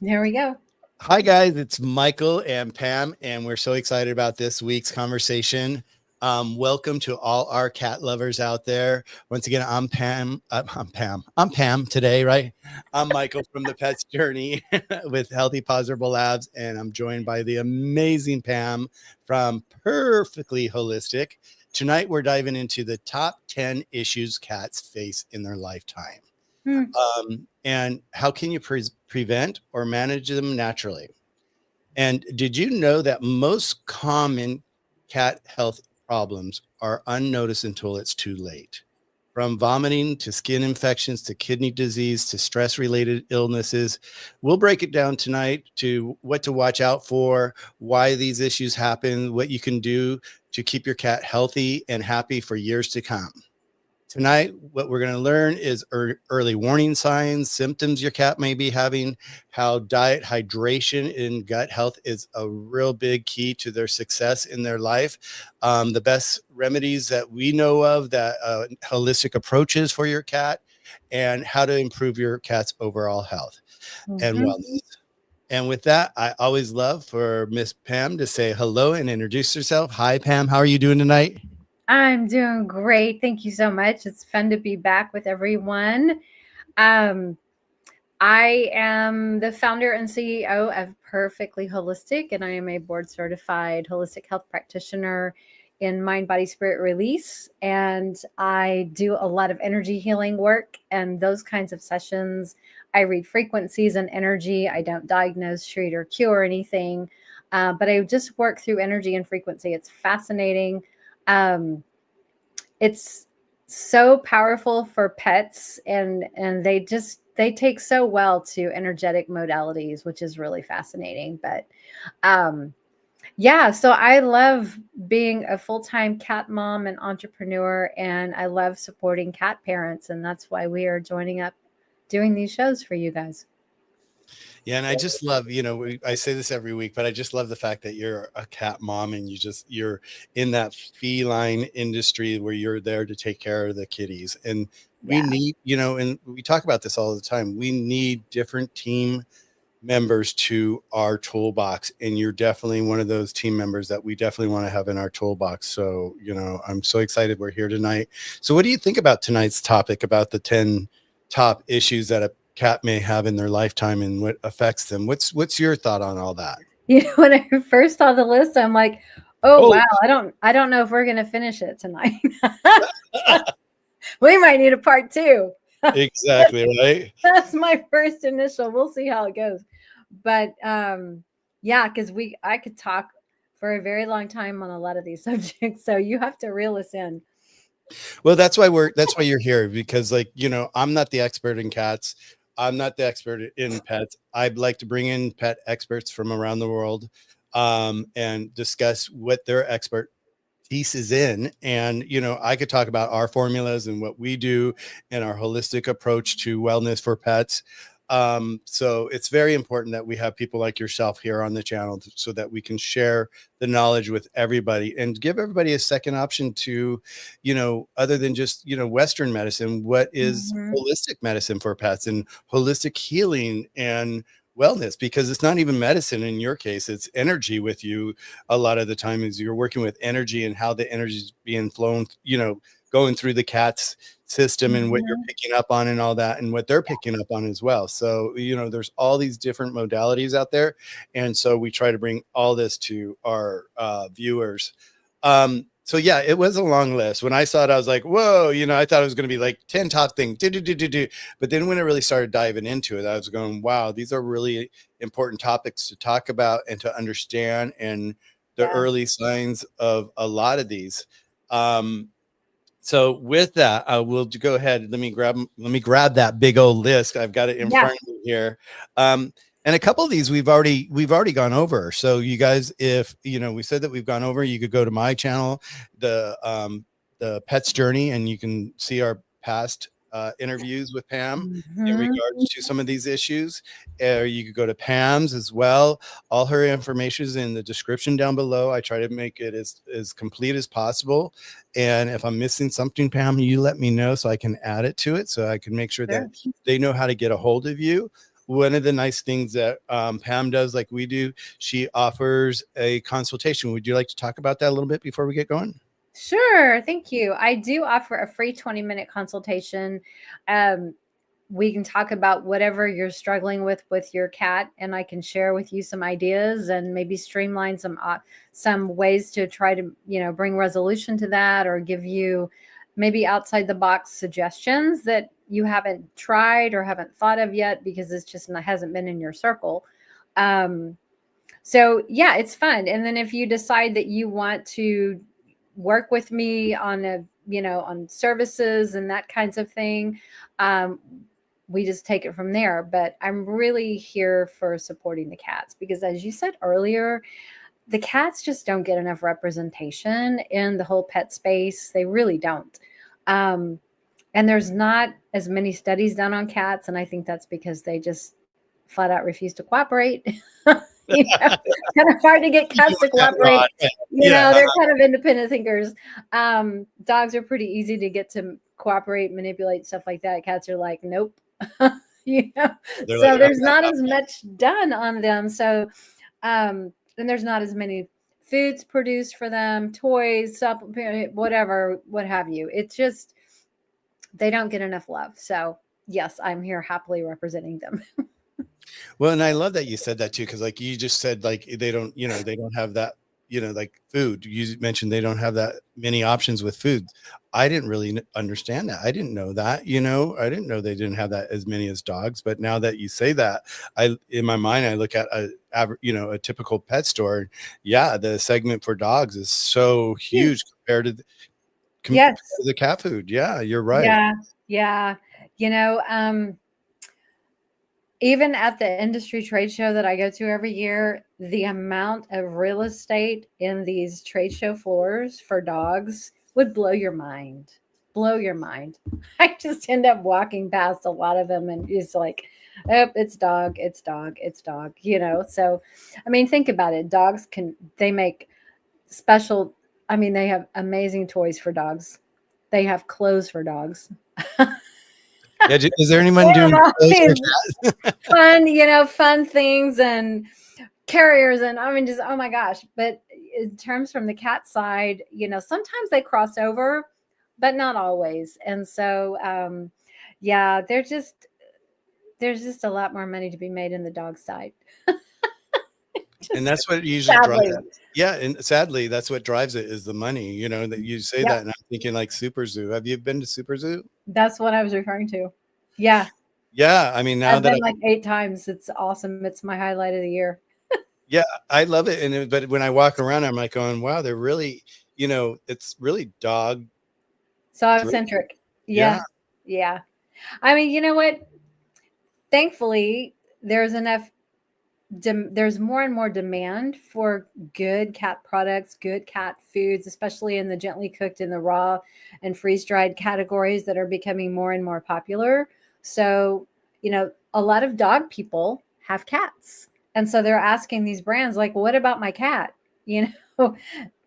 There we go. Hi, guys. It's Michael and Pam, and we're so excited about this week's conversation. Welcome to all our cat lovers out there. Once again, I'm Pam. I'm Pam today, right? I'm Michael from the Pets Journey with Healthy Paws Herbal Labs, and I'm joined by the amazing Pam from Purrrfectly Holistic. Tonight, we're diving into the top 10 issues cats face in their lifetime. Hmm. And how can you prevent or manage them naturally? And did you know that most common cat health problems are unnoticed until it's too late? From vomiting to skin infections to kidney disease to stress related illnesses. We'll break it down tonight to what to watch out for, why these issues happen, what you can do to keep your cat healthy and happy for years to come. Tonight, what we're going to learn is early warning signs, symptoms your cat may be having, how diet, hydration, and gut health is a real big key to their success in their life. The best remedies that we know of, that holistic approaches for your cat, and how to improve your cat's overall health and Mhm. wellness. And with that, I always love for Miss Pam to say hello and introduce herself. Hi, Pam. How are you doing tonight? I'm doing great. Thank you so much. It's fun to be back with everyone. Um, I am the founder and CEO of Perfectly Holistic, and I am a board certified holistic health practitioner in mind, body, spirit release. And I do a lot of energy healing work and those kinds of sessions. I read frequencies and energy. I don't diagnose, treat, or cure anything, but I just work through energy and frequency. It's fascinating. Um, it's so powerful for pets, and they take so well to energetic modalities, which is really fascinating. But um yeah, so I love being a full-time cat mom and entrepreneur, and I love supporting cat parents, and that's why we are joining up doing these shows for you guys. Yeah, and I just love, I say this every week, but I just love the fact that you're a cat mom and you're in that feline industry where you're there to take care of the kitties. And we Yeah. need, and we talk about this all the time. We need different team members to our toolbox, and you're definitely one of those team members that we definitely want to have in our toolbox. So, I'm so excited we're here tonight. So what do you think about tonight's topic about the 10 top issues that a cat may have in their lifetime and what affects them? What's your thought on all that? When I first saw the list, I'm like, oh Oh, wow, I don't know if we're gonna finish it tonight. We might need a part two. exactly, right? That's my first initial. We'll see how it goes. But yeah, because we I could talk for a very long time on a lot of these subjects. So you have to reel us in. Well, that's why you're here, because I'm not the expert in cats. I'm not the expert in pets. I'd like to bring in pet experts from around the world, and discuss what their expertise is in. And I could talk about our formulas and what we do and our holistic approach to wellness for pets. So it's very important that we have people like yourself here on the channel so that we can share the knowledge with everybody and give everybody a second option to, other than just, Western medicine, what is Mhm. holistic medicine for pets and holistic healing and wellness, because it's not even medicine in your case, it's energy with you. A lot of the time is you're working with energy and how the energy is being flown, going through the cat's system and what you're Mhm. picking up on and all that and what they're picking up on as well. So, there's all these different modalities out there. And so we try to bring all this to our viewers. So yeah, it was a long list. When I saw it, I was like, whoa, I thought it was going to be like 10 top things. But then when I really started diving into it, I was going, wow, these are really important topics to talk about and to understand, and the Yeah. early signs of a lot of these. So with that, I will go ahead. Let me grab that big old list. I've got it in Yeah. front of me here. Um, and a couple of these we've already gone over. So you guys, if we said that we've gone over, you could go to my channel, the Pets Journey, and you can see our past interviews with Pam in Mhm. regards to some of these issues. Or you could go to Pam's as well. All her information is in the description down below. I try to make it as complete as possible. And if I'm missing something, Pam, you let me know so I can add it to it, so I can make sure that Sure. they know how to get a hold of you. one of the nice things that Pam does, like we do, she offers a consultation. Would you like to talk about that a little bit before we get going? Sure, thank you. I do offer a free 20-minute consultation. Um, we can talk about whatever you're struggling with your cat, and I can share with you some ideas and maybe streamline some ways to try to, bring resolution to that, or give you maybe outside the box suggestions that you haven't tried or haven't thought of yet because it's just not, hasn't been in your circle. Um, so yeah, it's fun. And then if you decide that you want to work with me on on services and that kinds of thing, um, we just take it from there. But I'm really here for supporting the cats because, as you said earlier, the cats just don't get enough representation in the whole pet space. They really don't. Um, and there's not as many studies done on cats, and I think that's because they just flat out refuse to cooperate. Kind of hard to get cats to cooperate. Yeah. They're kind of independent thinkers. Dogs are pretty easy to get to cooperate, manipulate, stuff like that. Cats are like, nope. you know, They're so like, there's not as much done on them. So, and there's not as many foods produced for them, toys, supplement, whatever, what have you. It's just they don't get enough love. So, yes, I'm here happily representing them. well, and I love that you said that too, because like you just said, like they don't, they don't have that, like food. You mentioned they don't have that many options with food. I didn't really understand that. I didn't know that, I didn't know they didn't have that as many as dogs. But now that you say that, in my mind, I look at a typical pet store. Yeah, the segment for dogs is so huge compared Yes. to the cat food. Yeah, you're right. Yeah. Yeah. You know, even at the industry trade show that I go to every year, the amount of real estate in these trade show floors for dogs would blow your mind. Blow your mind. I just end up walking past a lot of them and it's like, oh, it's dog, it's dog, it's dog. So, I mean, think about it. They make special, I mean, they have amazing toys for dogs, they have clothes for dogs. Yeah, is there anyone They have doing all clothes for these cats? fun things and carriers, and I mean, just oh my gosh. But in terms from the cat side, sometimes they cross over, but not always. And so, yeah, there's just a lot more money to be made in the dog side. And Just that's what usually drives sadly. it. Yeah, and sadly, that's what drives it is the money, that you say Yep, that, and I'm thinking like Super Zoo. Have you been to Super Zoo? that's what I was referring to. Yeah, Yeah, I mean, now I've that been like 8 times. It's awesome. It's my highlight of the year. yeah, I love it, but when I walk around, I'm like going, "Wow, they're really, it's really dog So driven." centric. Yeah, Yeah, yeah. I mean, you know what? Thankfully, there's enough there's more and more demand for good cat products, good cat foods, especially in the gently cooked and the raw and freeze dried categories that are becoming more and more popular. So, a lot of dog people have cats. And so they're asking these brands, like, what about my cat? You know,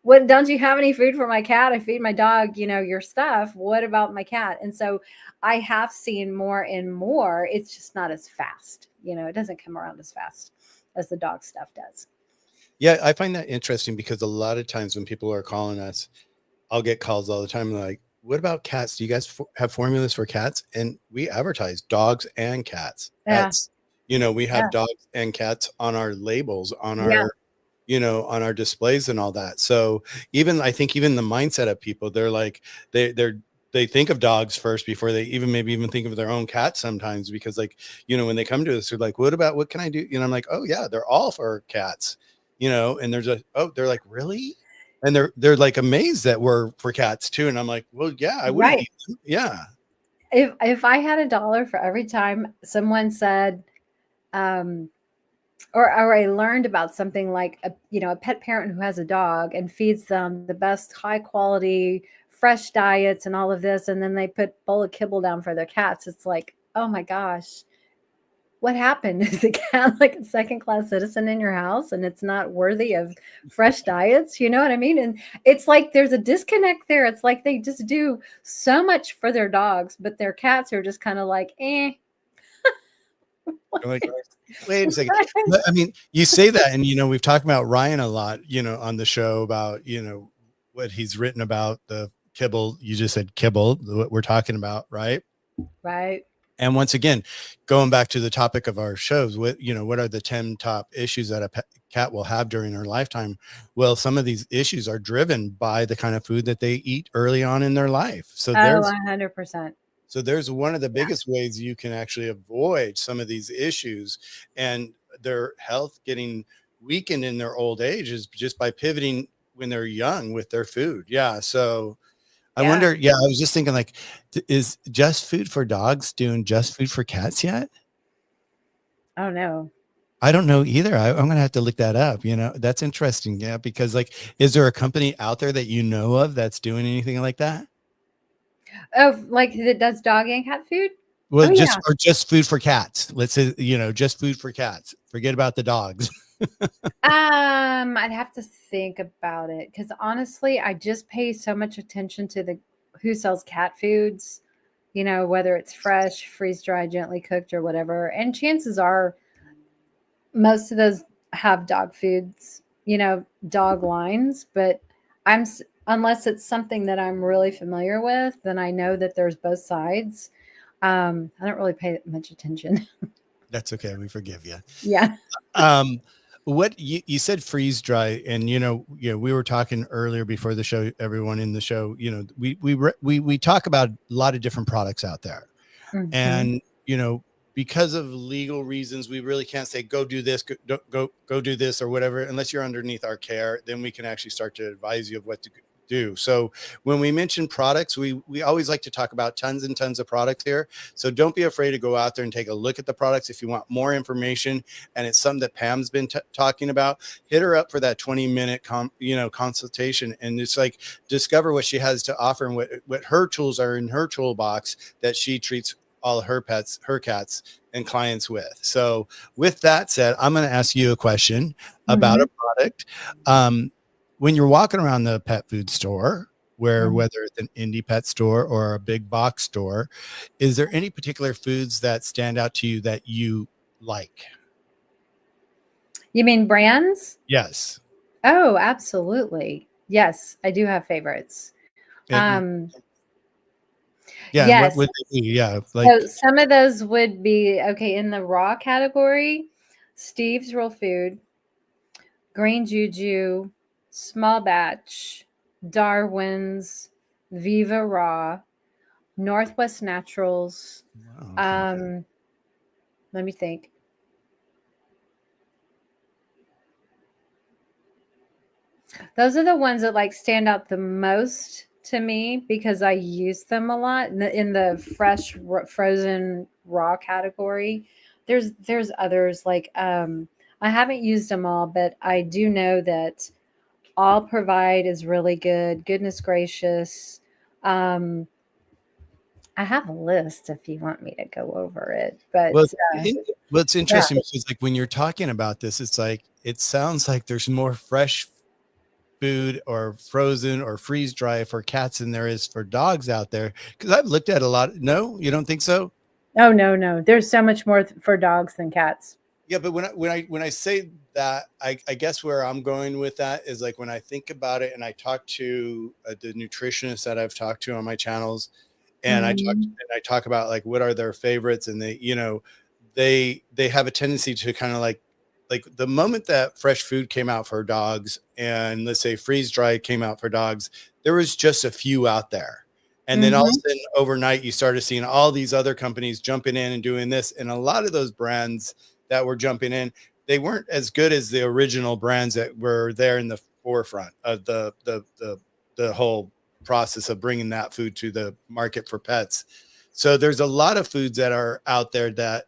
what, don't you have any food for my cat? I feed my dog, your stuff. What about my cat? And so I have seen more and more. It's just not as fast. It doesn't come around as fast as the dog stuff does. yeah, I find that interesting because a lot of times when people are calling us, I'll get calls all the time like, "What about cats? Do you guys have formulas for cats?" And we advertise dogs and cats. Yeah. We Yeah. have dogs and cats on our labels, Yeah. on our displays and all that. So I think even the mindset of people, they're like, they think of dogs first before they maybe even think of their own cat sometimes, because like, when they come to us, they're like, what can I do? I'm like, oh yeah, they're all for cats, and they're like, really? And they're like amazed that we're for cats too. And I'm like, well, yeah, I wouldn't Right. eat them. Yeah. If I had $1 for every time someone said, um, or I learned about something like a pet parent who has a dog and feeds them the best high quality fresh diets and all of this, and then they put bowl of kibble down for their cats. It's like, oh my gosh, what happened? Is the cat like a second class citizen in your house and it's not worthy of fresh diets? You know what I mean? And it's like there's a disconnect there. It's like they just do so much for their dogs, but their cats are just kind of like, eh, I'm like, wait a second. But, I mean, you say that, and we've talked about Ryan a lot, on the show about what he's written about the kibble. You just said kibble, what we're talking about, right? Right. And once again, going back to the topic of our shows, what are the 10 top issues that a cat will have during their lifetime? Well, some of these issues are driven by the kind of food that they eat early on in their life. Oh, 100%. So there's one of the Yeah. biggest ways you can actually avoid some of these issues and their health getting weakened in their old age is just by pivoting when they're young with their food. Yeah. So I Yeah. wonder, I was just thinking, like, is Just Food for Dogs doing Just Food for Cats yet? Oh, no. I don't know either. I'm going to have to look that up. That's interesting. Yeah. Because, like, is there a company out there that you know of that's doing anything like that? Oh, like that does dog and cat food? Well, Oh, yeah. just food for cats. Let's say, just food for cats. Forget about the dogs. I'd have to think about it because honestly, I just pay so much attention to the who sells cat foods, whether it's fresh, freeze dried, gently cooked, or whatever. And chances are most of those have dog foods, dog lines, but unless it's something that I'm really familiar with, then I know that there's both sides. I don't really pay much attention. That's okay. We forgive you. Yeah. What you said freeze dry, and we were talking earlier before the show. Everyone in the show, we talk about a lot of different products out there, Hmm. and because of legal reasons, we really can't say go do this, go do this or whatever, unless you're underneath our care. Then we can actually start to advise you of what to do. So when we mention products, we always like to talk about tons and tons of products here. So don't be afraid to go out there and take a look at the products. If you want more information, and it's something that Pam's been talking about, hit her up for that 20-minute consultation, and it's like discover what she has to offer and what her tools are in her toolbox that she treats all her pets, her cats, and clients with. So with that said, I'm going to ask you a question about a Hmm. product. When you're walking around the pet food store, whether it's an indie pet store or a big box store, is there any particular foods that stand out to you that you like? You mean brands? Yes. Oh, absolutely. Yes, I do have favorites. And Um, yeah, and what yes. would they be? Yeah, like, So some of those would be okay in the raw category. Steve's Real Food, Green Juju, Small Batch, Darwin's, Viva Raw, Northwest Naturals. wow, okay. Um, let me think. Those are the ones that like stand out the most to me because I use them a lot in the fresh frozen raw category. There's others like I haven't used them all, but I do know that All Provide is really good. Goodness gracious. Um I have a list if you want me to go over it, but Well, it's yeah. interesting because, like, when you're talking about this, it's like it sounds like there's more fresh food or frozen or freeze dry for cats than there is for dogs out there. Because I've looked at a lot. No, you don't think so? Oh no. There's so much more for dogs than cats. Yeah, but when I say that, I guess where I'm going with that is like when I think about it and I talk to the nutritionists that I've talked to on my channels, and Mhm. I talk about like what are their favorites, and they have a tendency to kind of like the moment that fresh food came out for dogs, and let's say freeze dried came out for dogs, there was just a few out there. And then all of Mhm. a sudden overnight you started seeing all these other companies jumping in and doing this, and a lot of those brands that were jumping in, they weren't as good as the original brands that were there in the forefront of the whole process of bringing that food to the market for pets. So there's a lot of foods that are out there that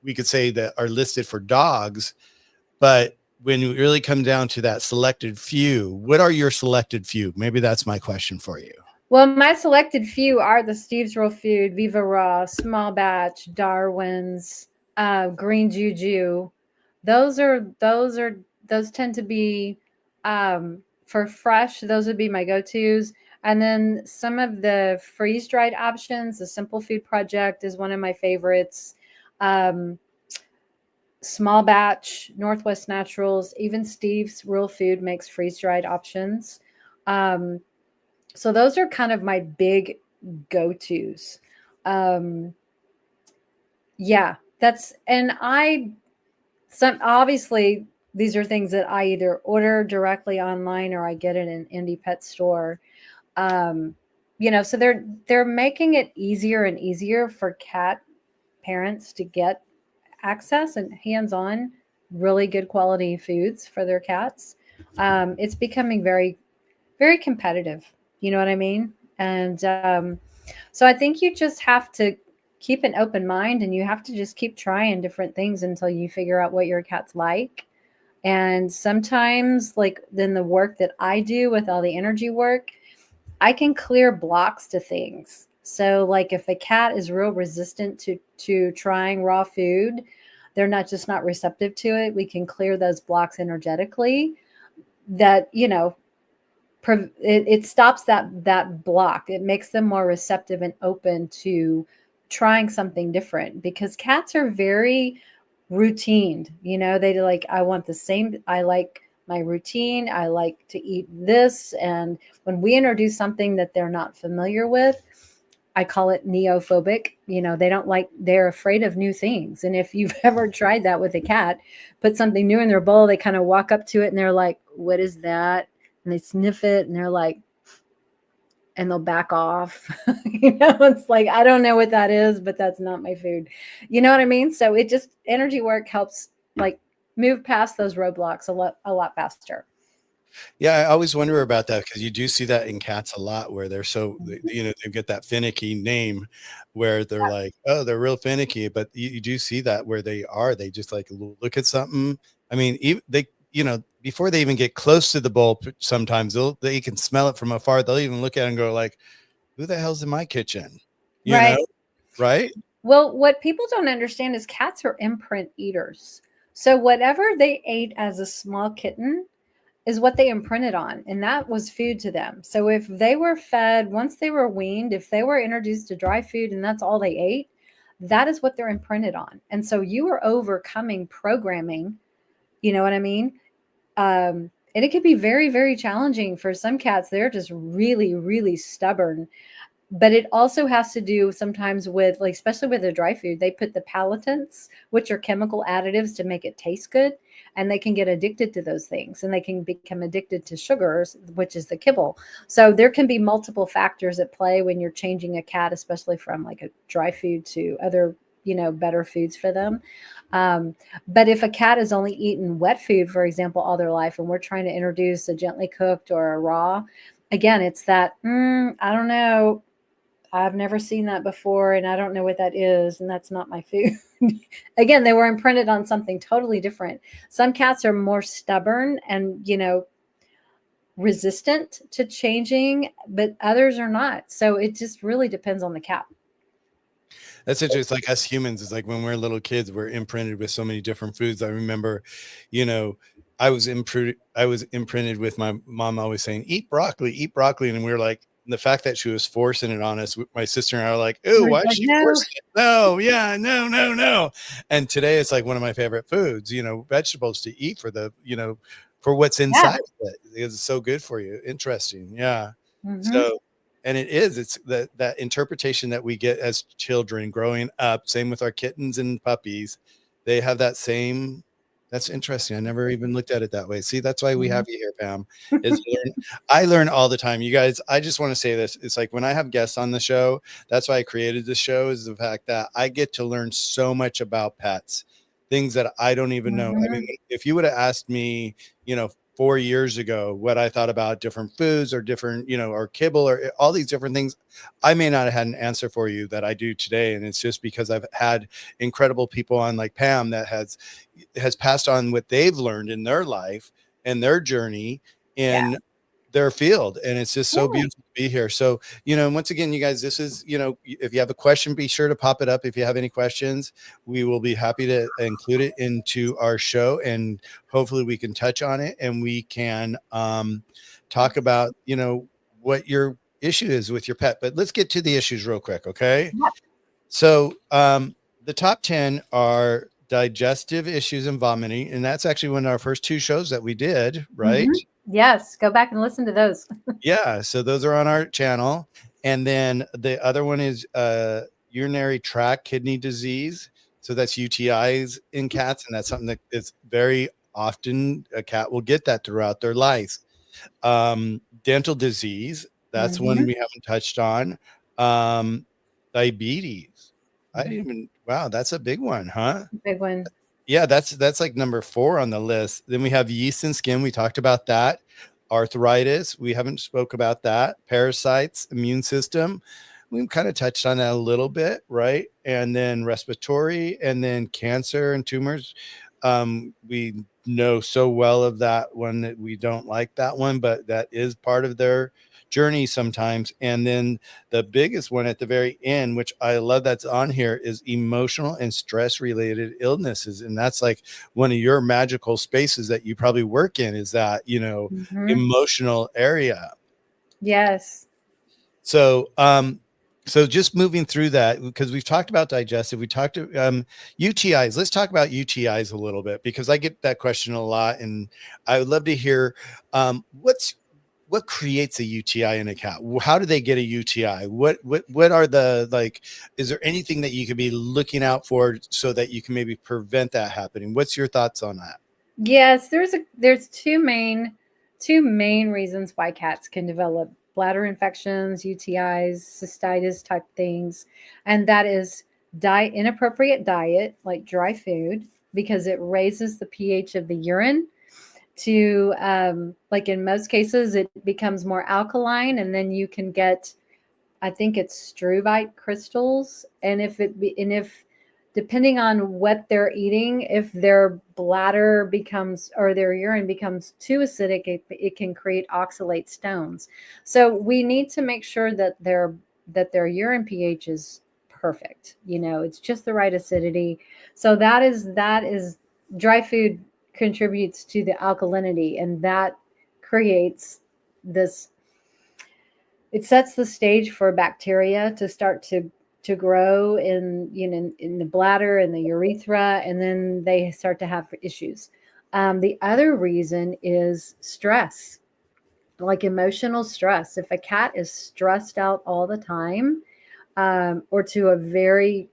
we could say that are listed for dogs, but when you really come down to that selected few, what are your selected few? Maybe that's my question for you. Well, my selected few are the Steve's Real Food, Viva Raw, Small Batch, Darwin's, Green Juju. Those tend to be for fresh. Those would be my go-tos. And then some of the freeze-dried options. The Simple Food Project is one of my favorites. Um, Small Batch, Northwest Naturals, even Steve's Real Food makes freeze dried options. Um, so those are kind of my big go tos. Um, yeah, that's, and some obviously these are things that I either order directly online or I get it in an indie pet store. Um, so they're making it easier and easier for cat parents to get access and hands-on really good quality foods for their cats. It's becoming very, very competitive. You know what I mean? And so I think you just have to keep an open mind and you have to just keep trying different things until you figure out what your cat's like. And sometimes, like then the work that I do with all the energy work, I can clear blocks to things. So like if a cat is real resistant to trying raw food, they're not just not receptive to it, we can clear those blocks energetically that, it stops that block. It makes them more receptive and open to trying something different because cats are very routined. They like, I want the same, I like my routine, I like to eat this. And when we introduce something that they're not familiar with, I call it neophobic. They don't like, they're afraid of new things. And if you've ever tried that with a cat, put something new in their bowl, they kind of walk up to it and they're like, what is that? And they sniff it and they're like, and they'll back off. It's like, I don't know what that is, but that's not my food. You know what I mean? So it just, energy work helps like move past those roadblocks a lot faster. Yeah, I always wonder about that because you do see that in cats a lot where they're so, they get that finicky name where they're like, oh, they're real finicky. But you do see that where they just like look at something. I mean, even before they even get close to the bowl, sometimes they can smell it from afar. They'll even look at it and go like, who the hell's in my kitchen? You know, Right. right? Well, what people don't understand is cats are imprint eaters. So whatever they ate as a small kitten is what they imprinted on, and that was food to them. So if they were fed, once they were weaned, if they were introduced to dry food and that's all they ate, that is what they're imprinted on. And so you are overcoming programming, you know what I mean? And it could be very, very challenging for some cats. They're just really, really stubborn, but it also has to do sometimes with, like, especially with the dry food, they put the palatants, which are chemical additives to make it taste good, and they can get addicted to those things, and they can become addicted to sugars, which is the kibble. So there can be multiple factors at play when you're changing a cat, especially from like a dry food to other, better foods for them. um, but if a cat has only eaten wet food, for example, all their life, and we're trying to introduce a gently cooked or a raw, again, it's that, I don't know, I've never seen that before and I don't know what that is and that's not my food. Again, they were imprinted on something totally different. Some cats are more stubborn and, resistant to changing, but others are not. So it just really depends on the cat. That's interesting. It's like us humans. It's like when we're little kids, we're imprinted with so many different foods. I remember, you know, I was imprinted with my mom always saying, eat broccoli. And we were like, the fact that she was forcing it on us, my sister and I are like, "Ooh, We're why is like, she no. forcing it? No, yeah, no, no, no." And today it's like one of my favorite foods, vegetables to eat for what's Yeah. inside of it. It's so good for you. Interesting. Yeah. Hmm. So, and it's that interpretation that we get as children growing up, same with our kittens and puppies. They have that same. That's interesting. I never even looked at it that way. See, that's why we Hmm. have you here, Pam. Is I learn all the time. You guys, I just want to say this. It's like when I have guests on the show, that's why I created the show, is the fact that I get to learn so much about pets, things that I don't even know. I mean, Hmm. if you would have asked me, 4 years ago, what I thought about different foods or different, or kibble or all these different things, I may not have had an answer for you that I do today. And it's just because I've had incredible people on like Pam that has passed on what they've learned in their life and their journey Yeah. in their field. And it's just so Yeah. beautiful to be here. So, once again, you guys, this is, if you have a question, be sure to pop it up. If you have any questions, we will be happy to include it into our show, and hopefully we can touch on it and we can talk about, what your issue is with your pet. But let's get to the issues real quick. Okay. Yeah. So the top 10 are Digestive Issues and Vomiting. And that's actually one of our first 2 shows that we did, right? Mhm. Yes, go back and listen to those. Yeah, so those are on our channel. And then the other one is Urinary Tract Kidney Disease. So that's UTIs in cats, and that's something that is very often a cat will get that throughout their life. Dental disease, that's one Mhm. we haven't touched on. Um, Diabetes. I didn't Mhm. even, wow, that's a big one, huh? Big one. Yeah, that's like number 4 on the list. Then we have yeast and skin. We talked about that. Arthritis. We haven't spoke about that. Parasites, immune system. We've kind of touched on that a little bit, right? And then respiratory, and then cancer and tumors. We know so well of that one that we don't like that one, but that is part of their journey sometimes. And then the biggest one at the very end, which I love that's on here, is emotional and stress related illnesses. And that's like one of your magical spaces that you probably work in, is that, Mhm. emotional area. Yes. So just moving through that, because we've talked about digestive, we talked UTIs. Let's talk about UTIs a little bit, because I get that question a lot, and I would love to hear what creates a UTI in a cat. How do they get a UTI? What are the, like? Is there anything that you could be looking out for so that you can maybe prevent that happening? What's your thoughts on that? Yes, there's two main reasons why cats can develop bladder infections, UTIs, cystitis type things, and that is inappropriate diet, like dry food, because it raises the pH of the urine to like in most cases it becomes more alkaline, and then you can get, I think it's struvite crystals. And if depending on what they're eating, if their bladder becomes or their urine becomes too acidic, it can create oxalate stones. So we need to make sure that their urine pH is perfect. It's just the right acidity. So that is dry food contributes to the alkalinity, and that creates this it sets the stage for bacteria to start to grow in the bladder and the urethra, and then they start to have issues. The other reason is stress, like emotional stress. If a cat is stressed out all the time, or to a very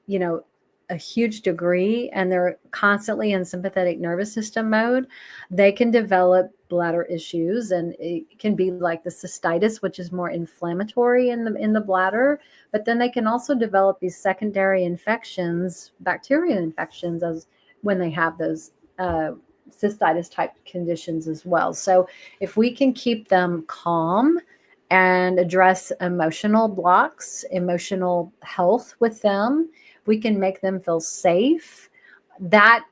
you know, a huge degree, and they're constantly in sympathetic nervous system mode, they can develop bladder issues, and it can be like the cystitis, which is more inflammatory in the bladder. But then they can also develop these secondary infections, bacterial infections, as when they have those cystitis type conditions as well. So if we can keep them calm and address emotional blocks, emotional health with them, we can make them feel safe. That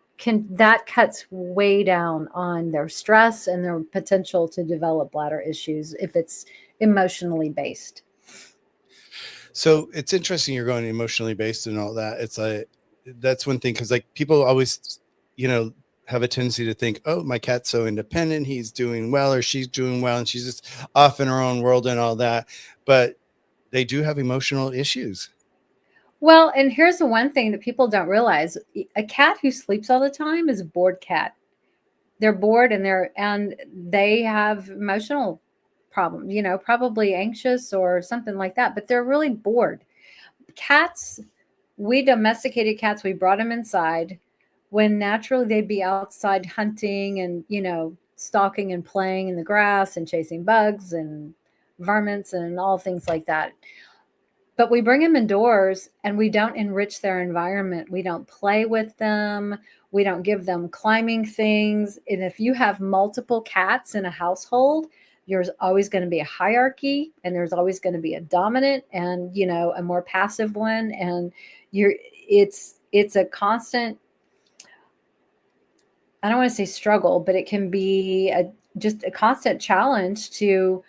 cuts way down on their stress and their potential to develop bladder issues if it's emotionally based. So it's interesting you're going emotionally based and all that. It's like, that's one thing, because like people always, you know, have a tendency to think, oh, my cat's so independent, he's doing well or she's doing well, and she's just off in her own world and all that. But they do have emotional issues. Well, and here's the one thing that people don't realize: a cat who sleeps all the time is a bored cat. They're bored, and they have emotional problems, probably anxious or something like that, but they're really bored. Cats, we domesticated cats, we brought them inside when naturally they'd be outside hunting and, stalking and playing in the grass and chasing bugs and varmints and all things like that. But we bring them indoors and we don't enrich their environment. We don't play with them. We don't give them climbing things. And if you have multiple cats in a household, there's always going to be a hierarchy, and there's always going to be a dominant and, a more passive one. And you're it's a constant, I don't want to say struggle, but it can be just a constant challenge to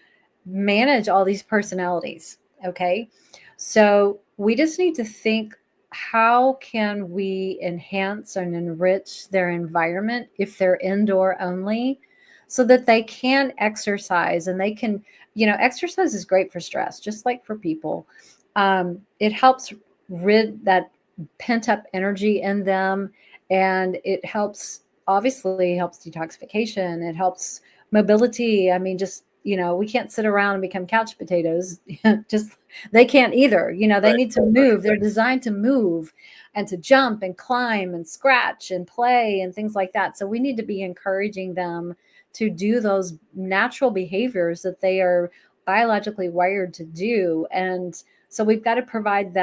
manage all these personalities. Okay. So we just need to think, how can we enhance and enrich their environment if they're indoor only, so that they can exercise and they can, exercise is great for stress, just like for people. It helps rid that pent up energy in them, And it helps, obviously helps detoxification. It helps mobility. I mean, just, we can't sit around and become couch potatoes. Just, they can't either. They Right. need to move. They're designed to move and to jump and climb and scratch and play and things like that. So we need to be encouraging them to do those natural behaviors that they are biologically wired to do. And so we've got to provide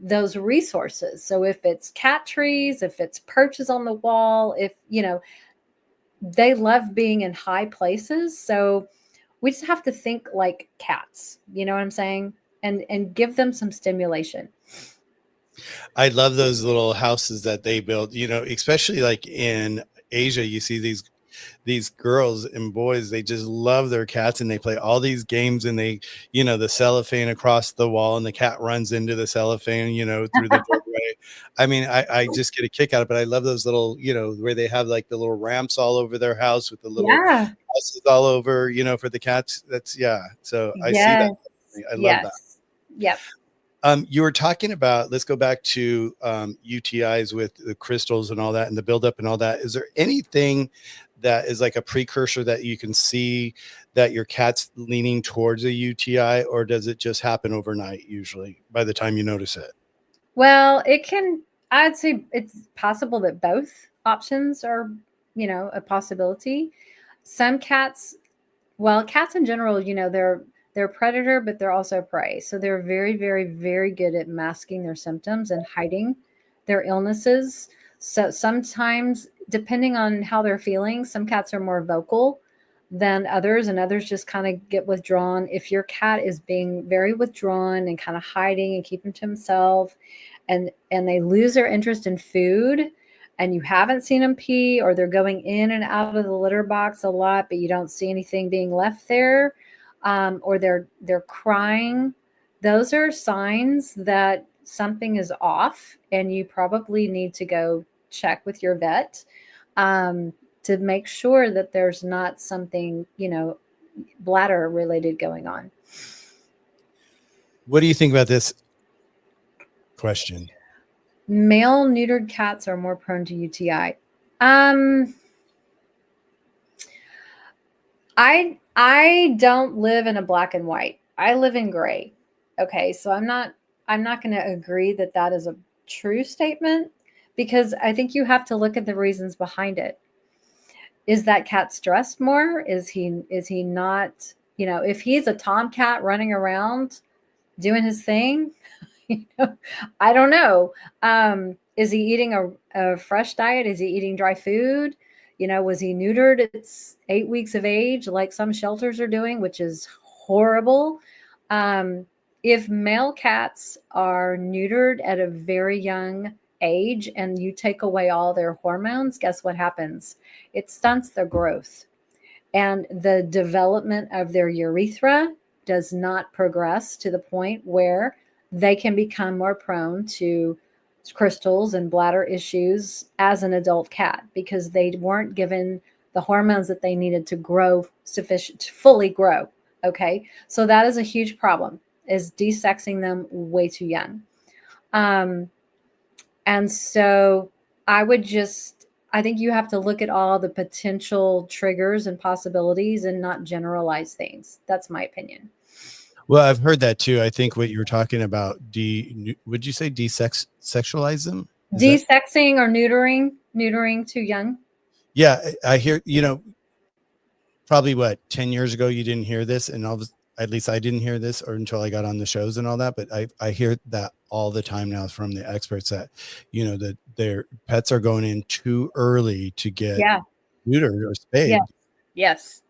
those resources. So if it's cat trees, if it's perches on the wall, if, they love being in high places. So we just have to think like cats, you know what I'm saying? And give them some stimulation. I love those little houses that they build, especially like in Asia. You see these girls and boys, they just love their cats, and they play all these games, and they, the cellophane across the wall, and the cat runs into the cellophane, through the doorway. I mean, I just get a kick out of it. But I love those little, where they have like the little ramps all over their house with the little Yeah. houses all over, for the cats. That's, yeah. So I see that. Yes. I love that. Yes. Yep. You were talking about, let's go back to UTIs with the crystals and all that, and the buildup and all that. Is there anything that is like a precursor that you can see that your cat's leaning towards a UTI, or does it just happen overnight usually by the time you notice it? Well, I'd say it's possible that both options are, a possibility. Some cats, well, cats in general, they're predator, but they're also prey. So they're very, very, very good at masking their symptoms and hiding their illnesses. So sometimes, depending on how they're feeling, some cats are more vocal than others, and others just kind of get withdrawn. If your cat is being very withdrawn and kind of hiding and keeping to himself, and they lose their interest in food, and you haven't seen them pee, or they're going in and out of the litter box a lot, but you don't see anything being left there, or they're crying, those are signs that something is off, and you probably need to go check with your vet, to make sure that there's not something, bladder related going on. What do you think about this question? Male neutered cats are more prone to UTI. Um, I don't live in a black and white. I live in gray. Okay, so I'm not going to agree that that is a true statement, because I think you have to look at the reasons behind it. Is that cat stressed more? Is he not, if he's a tomcat running around doing his thing, you know, I don't know. Is he eating a fresh diet? Is he eating dry food? Was he neutered at 8 weeks of age, like some shelters are doing, which is horrible? Um, if male cats are neutered at a very young age and you take away all their hormones, guess what happens? It stunts their growth, and the development of their urethra does not progress to the point where they can become more prone to crystals and bladder issues as an adult cat, because they weren't given the hormones that they needed to grow sufficient to fully grow. Okay, so that is a huge problem, is desexing them way too young. um, and so I think you have to look at all the potential triggers and possibilities and not generalize things. That's my opinion. Well, I've heard that too. I think what you were talking about, would you say sexualize them? Is that? Desexing or neutering too young. Yeah, I hear, probably what, 10 years ago, you didn't hear this, and all this, at least I didn't hear this or until I got on the shows and all that. But I hear that all the time now from the experts that, that their pets are going in too early to get Yeah. neutered or Yeah. spayed. Yes.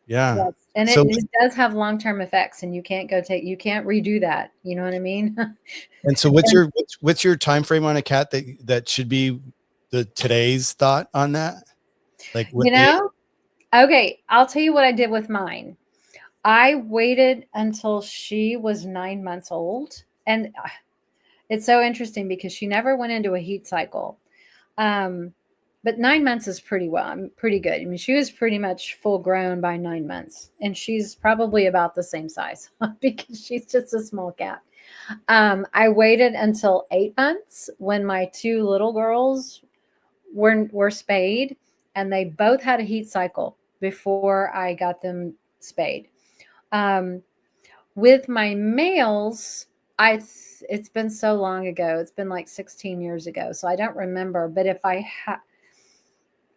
Yeah. Yes. And it, So, it does have long-term effects, and you can't you can't redo that. You know what I mean? and so what's your time frame on a cat that should be today's thought on that? Like what you know, okay, I'll tell you what I did with mine. I waited until she was 9 months old. And it's so interesting because she never went into a heat cycle. Um, but 9 months is pretty good. I mean, she was pretty much full grown by 9 months, and she's probably about the same size because she's just a small cat. I waited until 8 months when my two little girls were spayed, and they both had a heat cycle before I got them spayed. Um, with my males, it's been so long ago. It's been like 16 years ago, so I don't remember. But if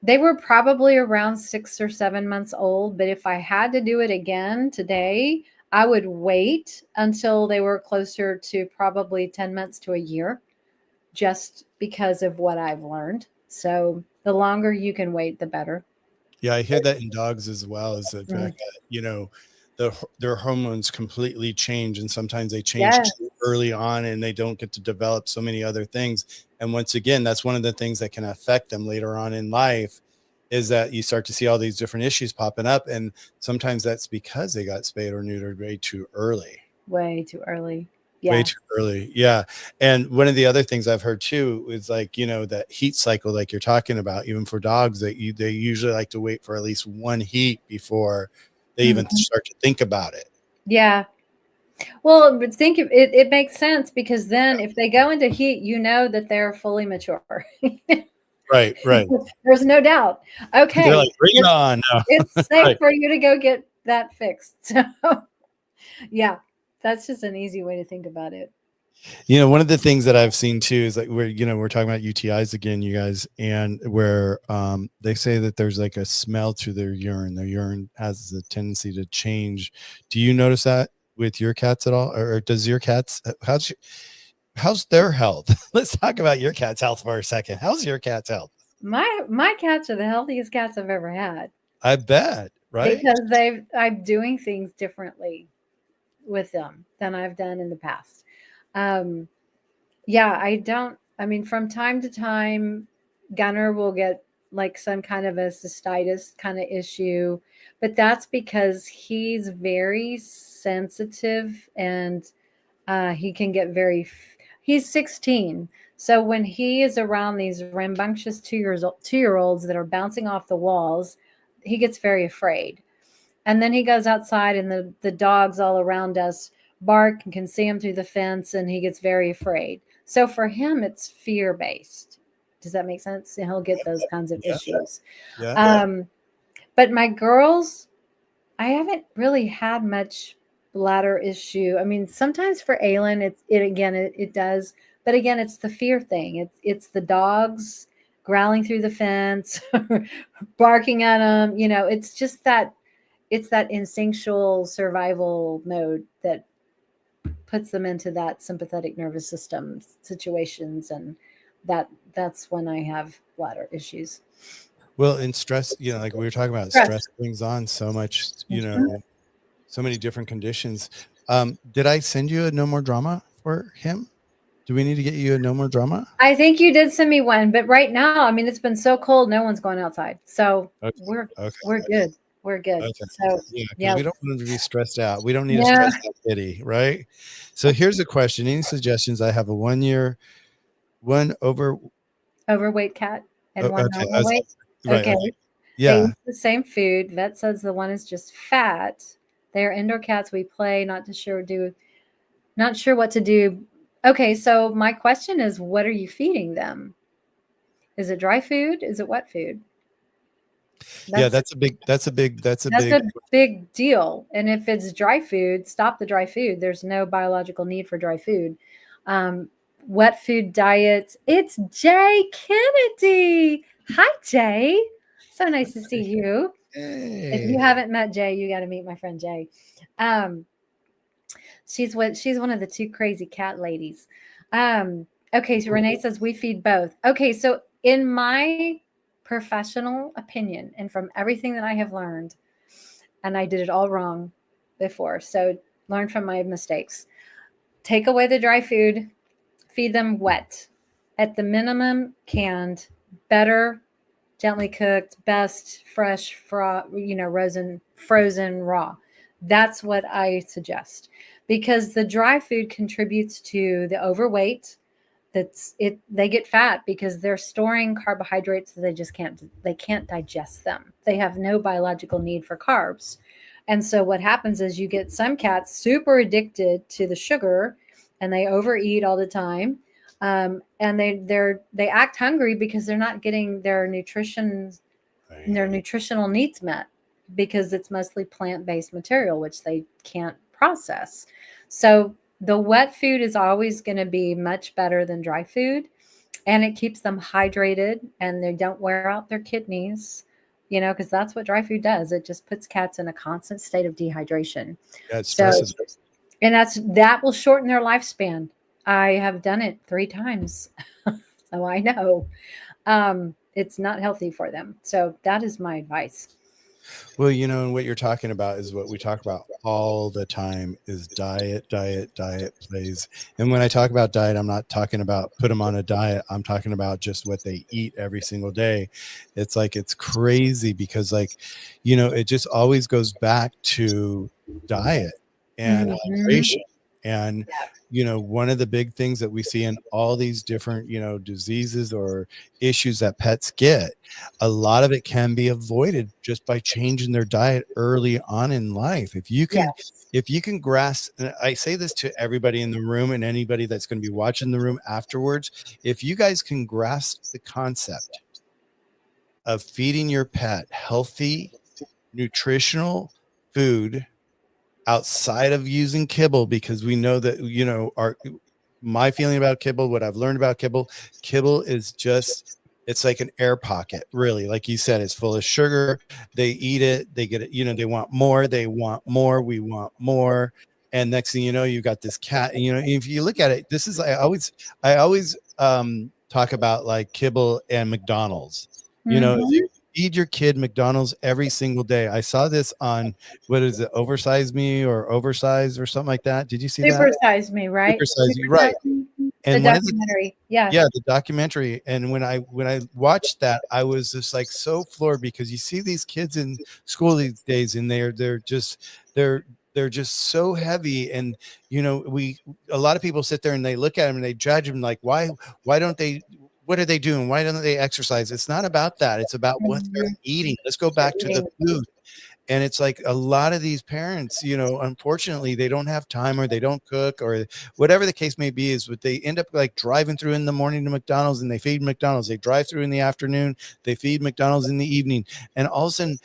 they were probably around 6 or 7 months old. But if I had to do it again today, I would wait until they were closer to probably 10 months to a year, just because of what I've learned. So the longer you can wait, the better. Yeah, I hear that in dogs as well, is the Mm. fact that, their hormones completely change, and sometimes they change Yeah, too early on and they don't get to develop so many other things. And once again, that's one of the things that can affect them later on in life, is that you start to see all these different issues popping up. And sometimes that's because they got spayed or neutered way too early. way too early. Way Yeah. too early. Yeah. And one of the other things I've heard too is like, that heat cycle, like you're talking about, even for dogs, they usually like to wait for at least one heat before they even Mhm. start to think about it. Yeah. Well, but think of it, it makes sense because then if they go into heat, you know that they're fully mature. Right. Right. There's no doubt. They're Okay, like, bring it on. No. it's safe Right. for you to go get that fixed. So, yeah, that's just an easy way to think about it. One of the things that I've seen too is like we're talking about UTIs again, you guys, and where they say that there's like a smell to their urine. Their urine has a tendency to change. Do you notice that with your cats at all? Or does your cats, how's their health? Let's talk about your cat's health for a second. How's your cat's health? My cats are the healthiest cats I've ever had I bet, right? because I'm doing things differently with them than I've done in the past. Um, Yeah, I don't. I mean, from time to time, Gunner will get like some kind of a cystitis kind of issue, but that's because he's very sensitive and he can get he's 16. So when he is around these rambunctious 2 year olds that are bouncing off the walls, he gets very afraid. And then he goes outside and the dogs all around us bark and can see him through the fence and he gets very afraid. So for him, it's fear based. Does that make sense? And he'll get those kinds of Yeah. issues. Yeah. But my girls, I haven't really had much bladder issue. I mean, sometimes for Aylin, it does, but again, it's the fear thing. It's the dogs growling through the fence, barking at them. It's just that instinctual survival mode that puts them into that sympathetic nervous system situations, and that's when I have bladder issues. Well, in stress, like we were talking about, Stress. stress brings on so much, Mhm. so many different conditions. Did I send you a no more drama for him? Do we need to get you a no more drama? I think you did send me one, but right now, I mean, it's been so cold, no one's going outside, so Okay. we're Okay. we're good. We're good. Okay. So Yeah, because yeah, we don't want him to be stressed out. We don't need a yeah. stressed out kitty, right? So here's a question. Any suggestions? I have a 1 year, one over. Overweight cat and one Okay. normal weight. Right. Okay. Okay. They Yeah. eat the same food. Vet says the one is just fat. They are indoor cats. We play, not sure what to do. Okay, so my question is, what are you feeding them? Is it dry food? Is it wet food? Yeah. That's That's a that's big. a big deal. And if it's dry food, stop the dry food. There's no biological need for dry food. Um, Wet food diets. It's Jay Kennedy. Hi, Jay. So nice to see you. If you Hey. haven't met Jay, you got to meet my friend Jay. Um, she's one of the two crazy cat ladies. Okay, so Renee says we feed both. Okay, so in my professional opinion, and from everything that I have learned, and I did it all wrong before, so learn from my mistakes. Take away the dry food, feed them wet, at the minimum canned, better gently cooked, best fresh, frozen raw. That's what I suggest because the dry food contributes to the overweight. They get fat because they're storing carbohydrates that they can't digest them. They have no biological need for carbs. And so what happens is you get some cats super addicted to the sugar and they overeat all the time. And they act hungry because they're not getting their Right. nutritional needs met, because it's mostly plant-based material which they can't process. So the wet food is always going to be much better than dry food, and it keeps them hydrated and they don't wear out their kidneys, because that's what dry food does. It just puts cats in a constant state of dehydration. Yeah, it So, stresses. and that will shorten their lifespan. I have done it 3 times. So I know it's not healthy for them. So that is my advice. Well, and what you're talking about is what we talk about all the time is diet, diet, diet plays. And when I talk about diet, I'm not talking about put them on a diet. I'm talking about just what they eat every single day. It's like, it's crazy because it just always goes back to diet and Mhm. hydration. And, one of the big things that we see in all these different, diseases or issues that pets get, a lot of it can be avoided just by changing their diet early on in life. Yes. If you can grasp, and I say this to everybody in the room and anybody that's going to be watching the room afterwards, if you guys can grasp the concept of feeding your pet healthy, nutritional food outside of using kibble, because we know that, my feeling about kibble, what I've learned about kibble is just, it's like an air pocket, really. Like you said, it's full of sugar. They eat it, they get it, they want more, we want more. And next thing you know, you got this cat. And, if you look at it, this is, I always talk about like kibble and McDonald's. If you Mhm. feed your kid McDonald's every single day. I saw this on, what is it, Oversize Me or Oversize or something like that. Did you see that? Super Size Me, right? Supersize Super You, right? Size Me. The And one of the, documentary. Yeah. yeah, the documentary. And when I watched that, I was just like so floored, because you see these kids in school these days, and they're they're just so heavy. And we a lot of people sit there and they look at them and they judge them, like, why don't they, what are they doing? Why don't they exercise? It's not about that. It's about what they're Mhm. eating. Let's go They're back to the eating. food. And it's like a lot of these parents, unfortunately, they don't have time, or they don't cook, or whatever the case may be, is what they end up like driving through in the morning to McDonald's, and they feed McDonald's. They drive through in the afternoon, they feed McDonald's in the evening. And all of a sudden,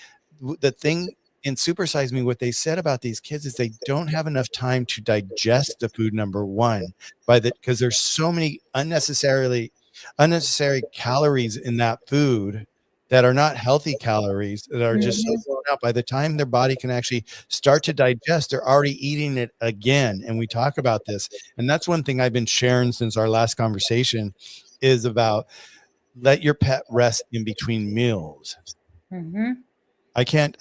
the thing in Supersize Me, what they said about these kids is they don't have enough time to digest the food, number one, because there's so many unnecessary calories in that food that are not healthy calories, that are just so Mhm. thrown out. By the time their body can actually start to digest, they're already eating it again. And we talk about this. And that's one thing I've been sharing since our last conversation, is about let your pet rest in between meals. Mhm. I can't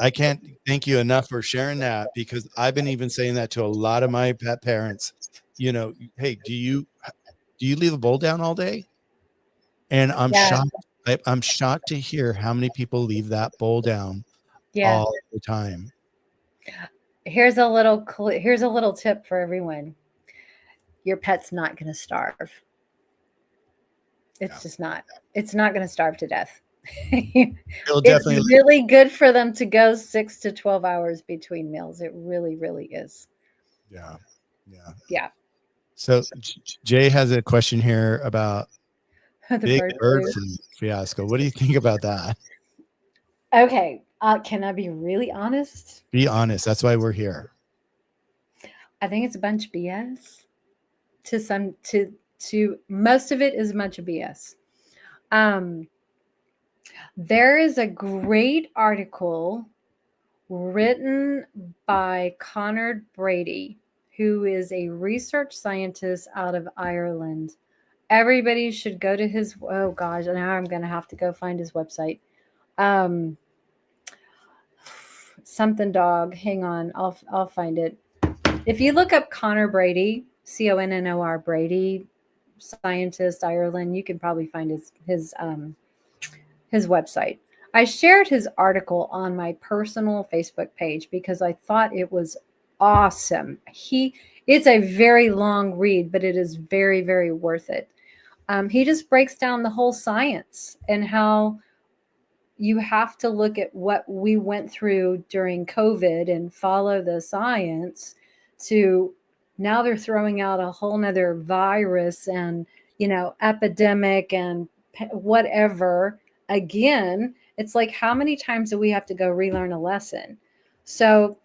thank you enough for sharing that, because I've been even saying that to a lot of my pet parents. Hey, do you leave a bowl down all day? And I'm Yeah. shocked. I'm shocked to hear how many people leave that bowl down Yeah. all the time. Here's a little tip for everyone. Your pet's not going to starve. It's Yeah. just not. It's not going to starve to death. It'll It's definitely, really good for them to go 6 to 12 hours between meals. It really, really is. yeah. Yeah. Yeah. So Jay has a question here about The big bird bird flu. flu fiasco. What do you think about that? Okay. Can I be really honest? Be honest. That's why we're here. I think it's a bunch of BS. To most of it is a bunch of BS. Um, there is a great article written by Conrad Brady, who is a research scientist out of Ireland. Everybody should go to his, oh gosh, now I'm going to have to go find his website. Um, something dog. Hang on, I'll find it. If you look up Connor Brady, Connor Brady, scientist, Ireland, you can probably find his website. I shared his article on my personal Facebook page because I thought it was awesome. It's a very long read, but it is very, very worth it. He just breaks down the whole science and how you have to look at what we went through during COVID and follow the science to now they're throwing out a whole nother virus and epidemic and whatever again, it's like, how many times do we have to go relearn a lesson? So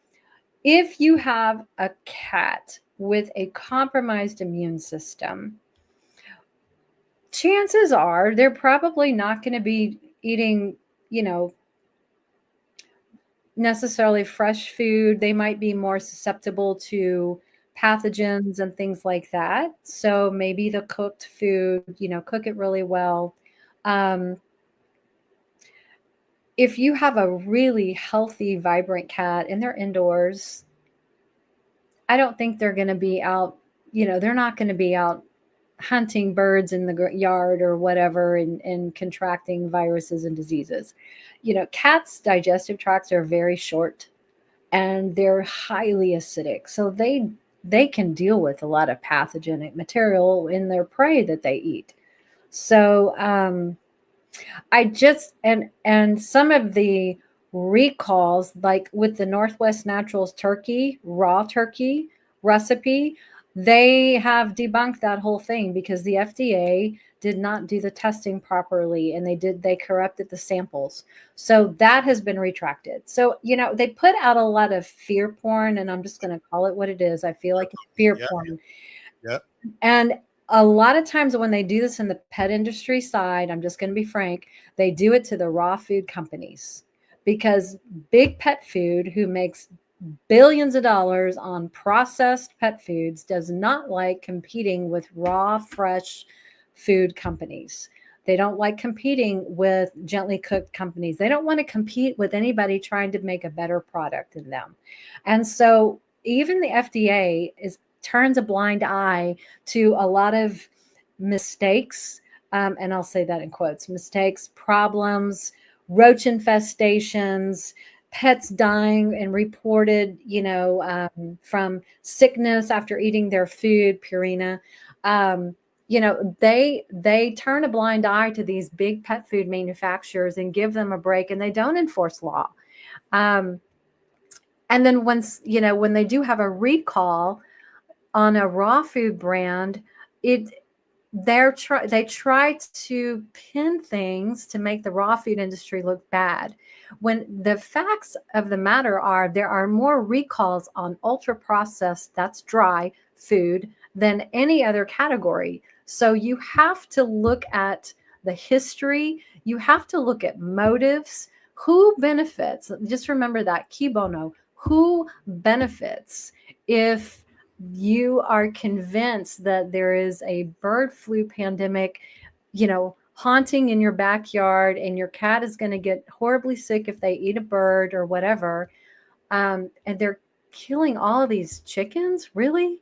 if you have a cat with a compromised immune system, chances are they're probably not going to be eating, you know, necessarily fresh food. They might be more susceptible to pathogens and things like that. So maybe the cooked food, cook it really well. Um, if you have a really healthy, vibrant cat and they're indoors, I don't think they're going to be out, they're not going to be out hunting birds in the yard or whatever and contracting viruses and diseases. Cats' digestive tracts are very short and they're highly acidic. So they can deal with a lot of pathogenic material in their prey that they eat. So I just and some of the recalls, like with the Northwest Naturals turkey, raw turkey recipe, they have debunked that whole thing because the FDA did not do the testing properly and they corrupted the samples. So that has been retracted. So, they put out a lot of fear porn, and I'm just going to call it what it is. I feel like it's fear Yeah. porn. Yeah. And a lot of times when they do this in the pet industry side, I'm just going to be frank, they do it to the raw food companies because big pet food, who makes billions of dollars on processed pet foods, does not like competing with raw, fresh food companies. They don't like competing with gently cooked companies. They don't want to compete with anybody trying to make a better product than them. And so even the FDA turns a blind eye to a lot of mistakes, and I'll say that in quotes, mistakes, problems, roach infestations, pets dying and reported, from sickness after eating their food, Purina. They turn a blind eye to these big pet food manufacturers and give them a break, and they don't enforce law. Um, and then when they do have a recall on a raw food brand, it they try to pin things to make the raw food industry look bad, when the facts of the matter are there are more recalls on ultra processed, that's dry food, than any other category. So you have to look at the history, you have to look at motives, who benefits. Just remember that key bono, who benefits if you are convinced that there is a bird flu pandemic, haunting in your backyard, and your cat is going to get horribly sick if they eat a bird or whatever, and they're killing all of these chickens, really?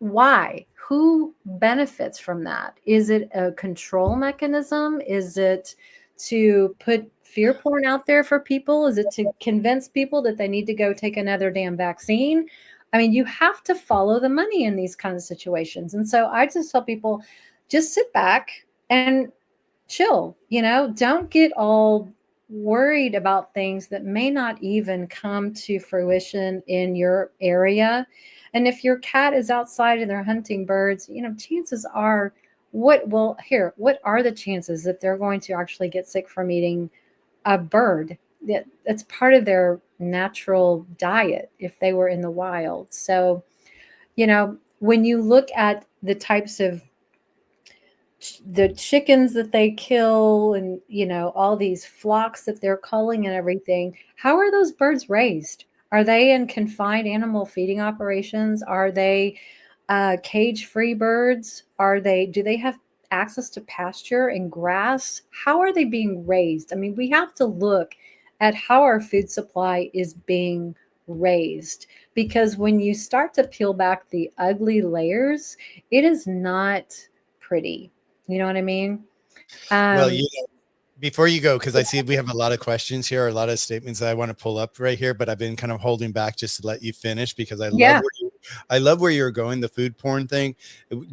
Why? Who benefits from that? Is it a control mechanism? Is it to put fear porn out there for people? Is it to convince people that they need to go take another damn vaccine? I mean, you have to follow the money in these kinds of situations. And so I just tell people, just sit back and chill, don't get all worried about things that may not even come to fruition in your area. And if your cat is outside and they're hunting birds, chances are, what are the chances that they're going to actually get sick from eating a bird? That's part of their natural diet if they were in the wild. So, when you look at the types of the chickens that they kill, and all these flocks that they're culling and everything, how are those birds raised? Are they in confined animal feeding operations? Are they cage free birds? Do they have access to pasture and grass? How are they being raised? I mean, we have to look at how our food supply is being raised, because when you start to peel back the ugly layers, it is not pretty. You know what I mean? Well, Um, before you go, because I see we have a lot of questions here, a lot of statements that I want to pull up right here, but I've been kind of holding back just to let you finish because yeah. I love where you're going, the food porn thing.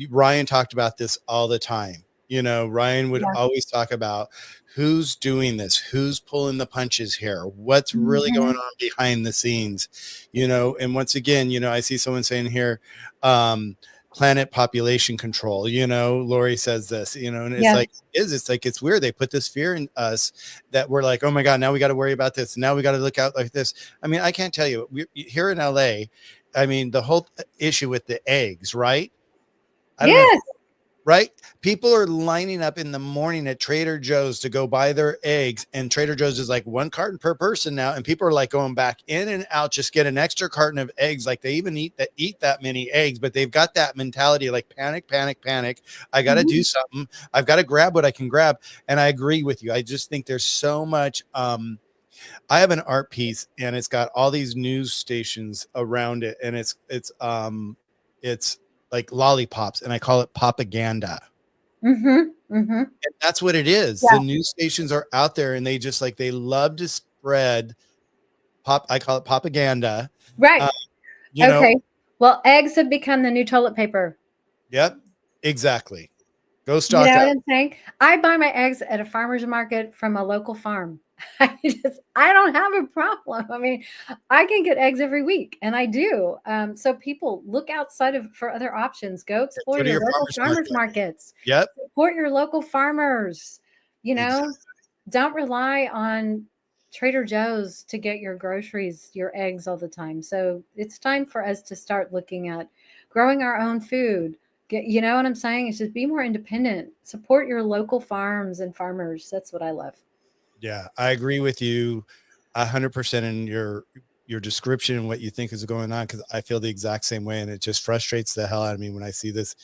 Ryan talked about this all the time. Ryan would Yeah. always talk about who's doing this, who's pulling the punches here, what's really Mhm. going on behind the scenes, and once again, I see someone saying here, um, planet population control. Lori says this, and it's Yeah. like, it's weird. They put this fear in us that we're like, oh my God, now we got to worry about this. Now we got to look out like this. I mean, I can't tell you, here in LA, I mean, the whole issue with the eggs, right? I don't know if, Yes. right? People are lining up in the morning at Trader Joe's to go buy their eggs. And Trader Joe's is like 1 carton per person now. And people are like going back in and out, just get an extra carton of eggs. Like they even eat that many eggs, but they've got that mentality, like panic, panic, panic. I got to do something. I've got to grab what I can grab. And I agree with you. I just think there's so much, I have an art piece and it's got all these news stations around it. And it's like lollipops, and I call it propaganda. And that's what it is. Yeah. The news stations are out there and they love to spread I call it propaganda. Right. Uh, you know, Okay. Well, eggs have become the new toilet paper. yep, exactly. Go You stock know what up. I'm saying? I buy my eggs at a farmer's market from a local farm. I don't have a problem. I mean, I can get eggs every week, and I do. So people look outside for other options. Go explore Go to your your local farmer's farmers market. markets. Yep. Support your local farmers. You know, Exactly. don't rely on Trader Joe's to get your groceries, your eggs all the time. So it's time for us to start looking at growing our own food. You know what I'm saying? It's just be more independent. Support your local farms and farmers. That's what I love. Yeah, I agree with you 100% in your description and what you think is going on, because I feel the exact same way, and it just frustrates the hell out of me when I see these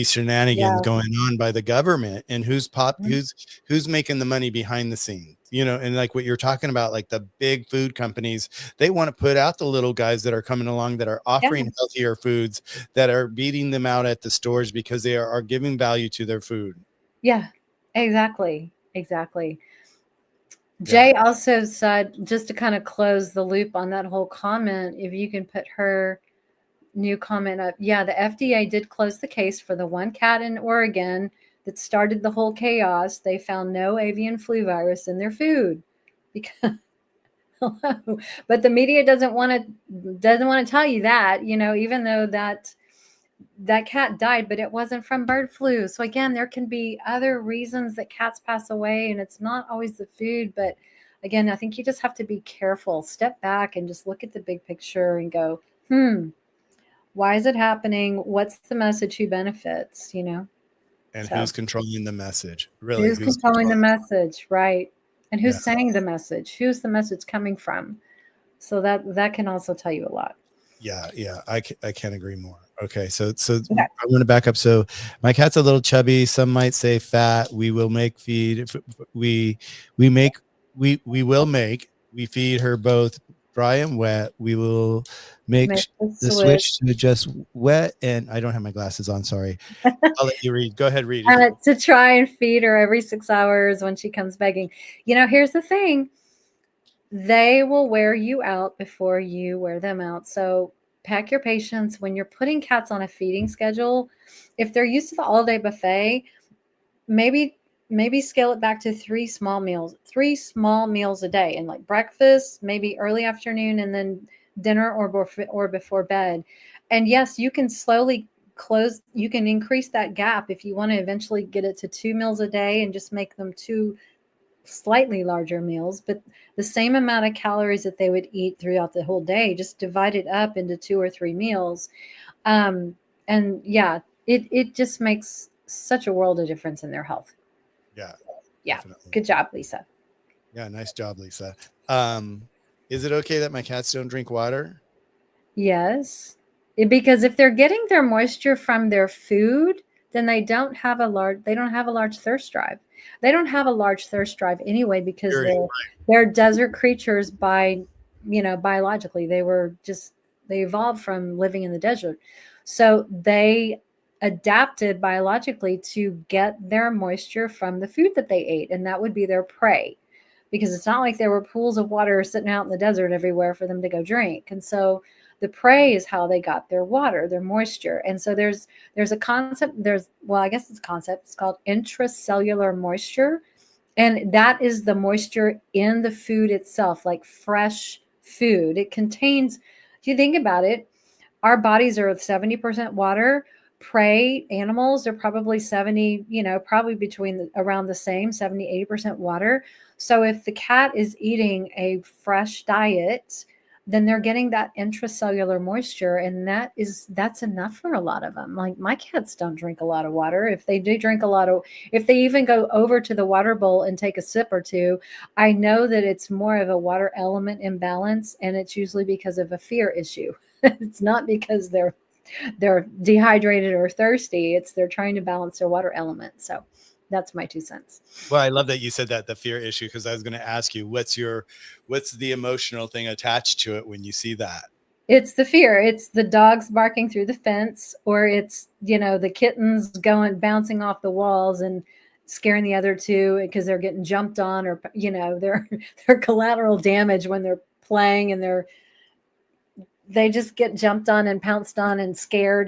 shenanigans Yeah. going on by the government, and Mhm. who's making the money behind the scenes, and like what you're talking about, like the big food companies, they want to put out the little guys that are coming along that are Yeah. offering healthier foods, that are beating them out at the stores because they are giving value to their food. Yeah. Exactly. Exactly. Yeah. Jay also said, just to kind of close the loop on that whole comment, if you can put her new comment up. Yeah, the FDA did close the case for the one cat in Oregon that started the whole chaos. They found no avian flu virus in their food because but the media doesn't want to tell you that, even though that cat died, but it wasn't from bird flu. So again, there can be other reasons that cats pass away, and it's not always the food. But again, I think you just have to be careful, step back and just look at the big picture and go, why is it happening? What's the message? Who benefits? And So who's controlling the message? Really, who's who's controlling the controlling? message, right? And Yeah. who's saying the message? Who's the message coming from? So that can also tell you a lot. Yeah. I can't agree more. Okay, so Okay. I'm going to back up. So my cat's a little chubby. Some might say fat. We will make feed. We make we feed her both dry and wet. We will make Make the the switch. switch to just wet. And I don't have my glasses on. Sorry. I'll let you read. Go ahead, read. To try and feed her every 6 hours when she comes begging. Here's the thing. They will wear you out before you wear them out. So pack your patience when you're putting cats on a feeding schedule. If they're used to the all-day buffet, maybe scale it back to 3 small meals a day, and like breakfast, maybe early afternoon, and then dinner or before bed. And yes, you can slowly you can increase that gap if you want to eventually get it to 2 meals a day and just make them two slightly larger meals, but the same amount of calories that they would eat throughout the whole day, just divide it up into 2 or 3 meals. Um, and yeah, it just makes such a world of difference in their health. Yeah, Yeah. definitely. Good job, Lisa. Yeah, nice job, Lisa. Um, is it okay that my cats don't drink water? Yes. Because if they're getting their moisture from their food, then they don't have a large thirst drive. They don't have a large thirst drive anyway because Period. they're desert creatures biologically. They evolved from living in the desert. So they adapted biologically to get their moisture from the food that they ate, and that would be their prey, because it's not like there were pools of water sitting out in the desert everywhere for them to go drink. And so the prey is how they got their water, their moisture. And so there's a concept, I guess it's a concept, it's called intracellular moisture. And that is the moisture in the food itself, like fresh food. It contains, if you think about it, our bodies are 70% water, prey animals are probably 70, probably around the same 70-80% water. So if the cat is eating a fresh diet, then they're getting that intracellular moisture, and that's enough for a lot of them. Like, my cats don't drink a lot of water. If they do drink a lot of, if they even go over to the water bowl and take a sip or two, I know that it's more of a water element imbalance, and it's usually because of a fear issue. It's not because they're dehydrated or thirsty. It's they're trying to balance their water element. So that's my 2 cents. Well, I love that you said that, the fear issue, because I was going to ask you, what's the emotional thing attached to it when you see that? It's the fear. It's the dogs barking through the fence, or it's, the kittens going bouncing off the walls and scaring the other two because they're getting jumped on, or they're collateral damage when they're playing, and they just get jumped on and pounced on and scared,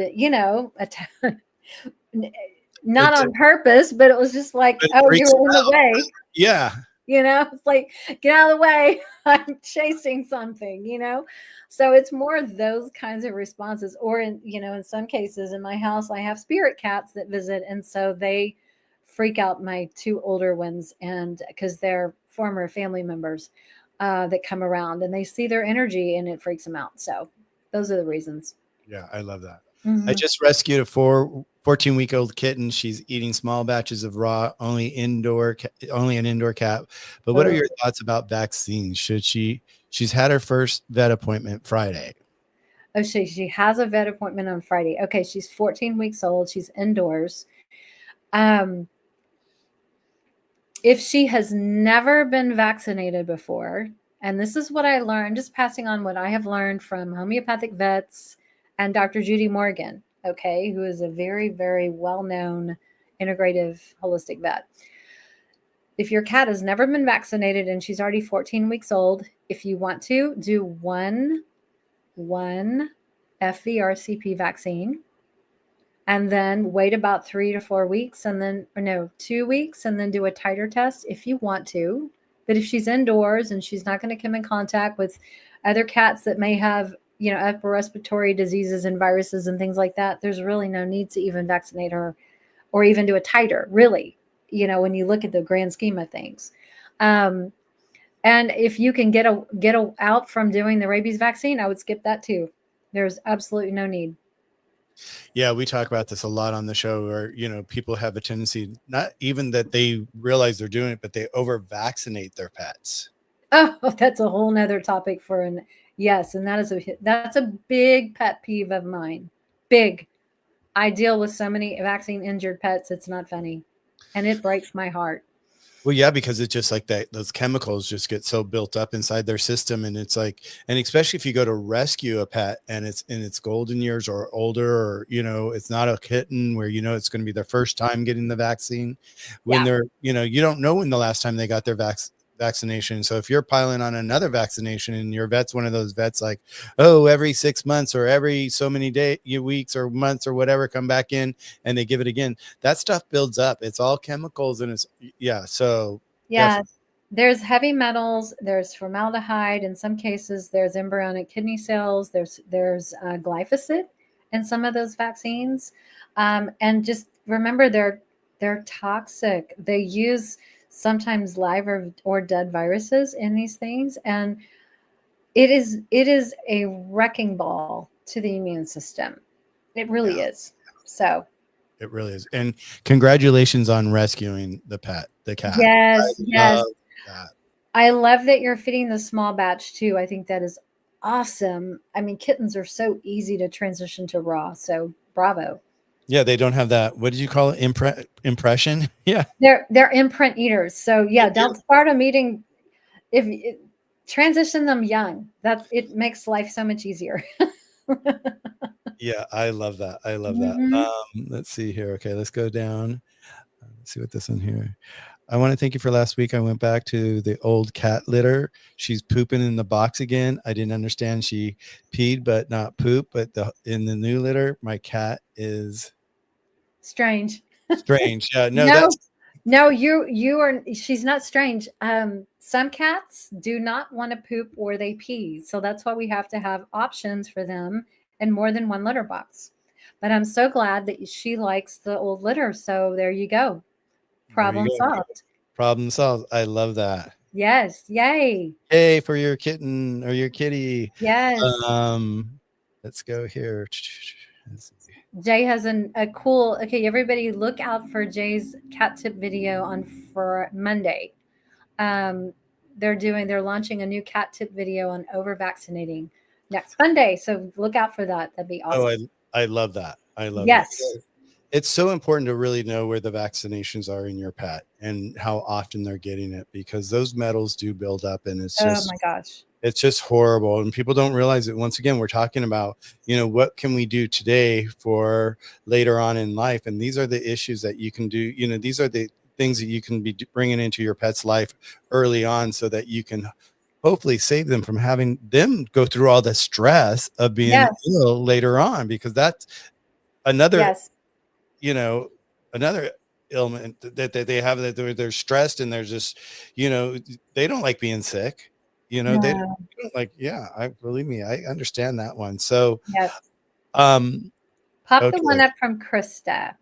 not It's a, on purpose, but it was just like, it oh, you freaks were in them the out. way. Yeah. It's like, get out of the way. I'm chasing something, So it's more of those kinds of responses. Or in some cases in my house, I have spirit cats that visit. And so they freak out my two older ones, and because they're former family members that come around, and they see their energy and it freaks them out. So those are the reasons. Yeah, I love that. I Mm-hmm. just rescued a 14-week-old kitten. She's eating small batches of raw, only an indoor cat. But what are your thoughts about vaccines? She's had her first vet appointment Friday. Oh, she has a vet appointment on Friday. Okay, she's 14 weeks old. She's indoors. Um, if she has never been vaccinated before, and this is what I learned, I'm just passing on what I have learned from homeopathic vets and Dr. Judy Morgan, okay, who is a very, very well known integrative holistic vet. If your cat has never been vaccinated and she's already 14 weeks old, if you want to do one FVRCP vaccine, and then wait about 3 to 4 weeks, and then, or no, 2 weeks, and then do a titer test if you want to. But if she's indoors and she's not going to come in contact with other cats that may have, upper respiratory diseases and viruses and things like that, there's really no need to even vaccinate her or even do a titer, really, when you look at the grand scheme of things. Um, and if you can get out from doing the rabies vaccine, I would skip that too. There's absolutely no need. Yeah, we talk about this a lot on the show, where, people have a tendency, not even that they realize they're doing it, but they over vaccinate their pets. Oh, that's a whole nother topic for yes, and that's a big pet peeve of mine. Big. I deal with so many vaccine injured pets, it's not funny. And it breaks my heart. Well, yeah, because it's just like that, those chemicals just get so built up inside their system. And it's like, and especially if you go to rescue a pet and it's in its golden years or older, or, it's not a kitten where, it's going to be their first time getting the vaccine, when Yeah. they're, you don't know when the last time they got their vaccination. So if you're piling on another vaccination and your vet's one of those vets like, oh, every 6 months or every so many weeks or months or whatever, come back in and they give it again, that stuff builds up. It's all chemicals, and so Yeah. definitely. There's heavy metals, there's formaldehyde, in some cases there's embryonic kidney cells, there's glyphosate in some of those vaccines. And just remember, they're toxic. They use sometimes live or dead viruses in these things, and it is a wrecking ball to the immune system. It really Yeah, is. So it really is. And congratulations on rescuing the cat. I yes, yes. love that. I love that you're feeding the small batch too. I think that is awesome. I mean, kittens are so easy to transition to raw. So bravo. Yeah, they don't have that. What did you call it? Impression? Yeah. They're imprint eaters. So yeah, Yeah. don't start them eating if transition them young. That's it makes life so much easier. Yeah, I love that. I love that. Hmm. Let's see here. Okay, let's go down. Let's see what this one here. I want to thank you for last week. I went back to the old cat litter. She's pooping in the box again. I didn't understand she peed but not poop. But in the new litter, my cat is Strange. strange. Yeah, no, No, that's no, you are she's not strange. Some cats do not want to poop or they pee. So that's why we have to have options for them in more than one litter box. But I'm so glad that she likes the old litter. So there you go. There you Problem go. solved. Problem solved. I love that. Yes. Yay. Hey, for your kitten or your kitty. Yes. Let's go here. Let's see. Jay has a cool, okay, everybody look out for Jay's cat tip video on for Monday. Um, they're launching a new cat tip video on over vaccinating next Monday. So look out for that. That'd be Oh, awesome. I love that. I love that. Yes. It's so important to really know where the vaccinations are in your pet and how often they're getting it, because those metals do build up, and Oh my gosh. it's just horrible, and people don't realize it. Once again, we're talking about, what can we do today for later on in life, and these are the issues that you can do. These are the things that you can be bringing into your pet's life early on, so that you can hopefully save them from having them go through all the stress of being Yes. ill later on, because that's another, Yes. you know another ailment that they have, that they're stressed, and they're just, they don't like being sick. They No. don't like, yeah, I believe me, I understand that one. So Yes. um Pop the one okay. up from Krista.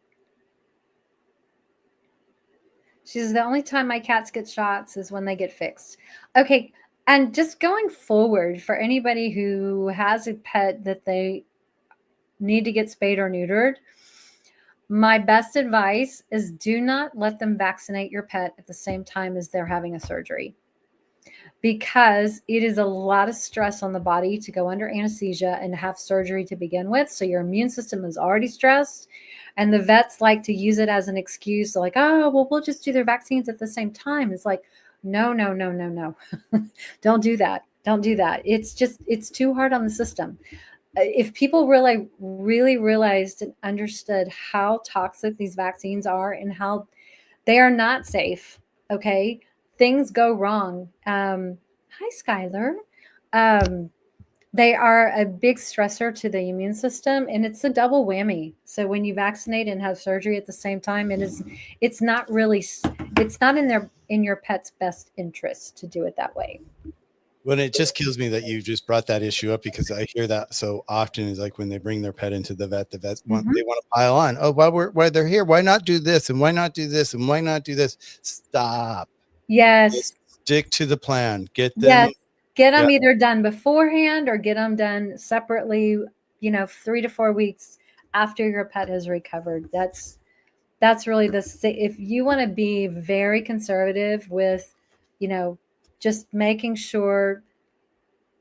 She says the only time my cats get shots is when they get fixed. Okay. And just going forward, for anybody who has a pet that they need to get spayed or neutered, my best advice is do not let them vaccinate your pet at the same time as they're having a surgery, because it is a lot of stress on the body to go under anesthesia and have surgery to begin with. So your immune system is already stressed. And the vets like to use it as an excuse, like, oh, well, we'll just do their vaccines at the same time. It's like, no, no, no, no, no. Don't do that. Don't do that. It's too hard on the system. If people really realized and understood how toxic these vaccines are and how they are not safe, okay, things go wrong. Hi, Skylar. Um, they are a big stressor to the immune system, and it's a double whammy. So when you vaccinate and have surgery at the same time, it's not really, it's not in your pet's best interest to do it that way. Well, it just kills me that you just brought that issue up, because I hear that so often, is like when they bring their pet into the vets Mm-hmm. they want to pile on. Oh, why they're here, why not do this, and why not do this, and why not do this? Stop. Yes. Just stick to the plan. Get them. Yes. Get Yeah. them either done beforehand or get them done separately, 3 to 4 weeks after your pet has recovered. That's really if you want to be very conservative with, you know, just making sure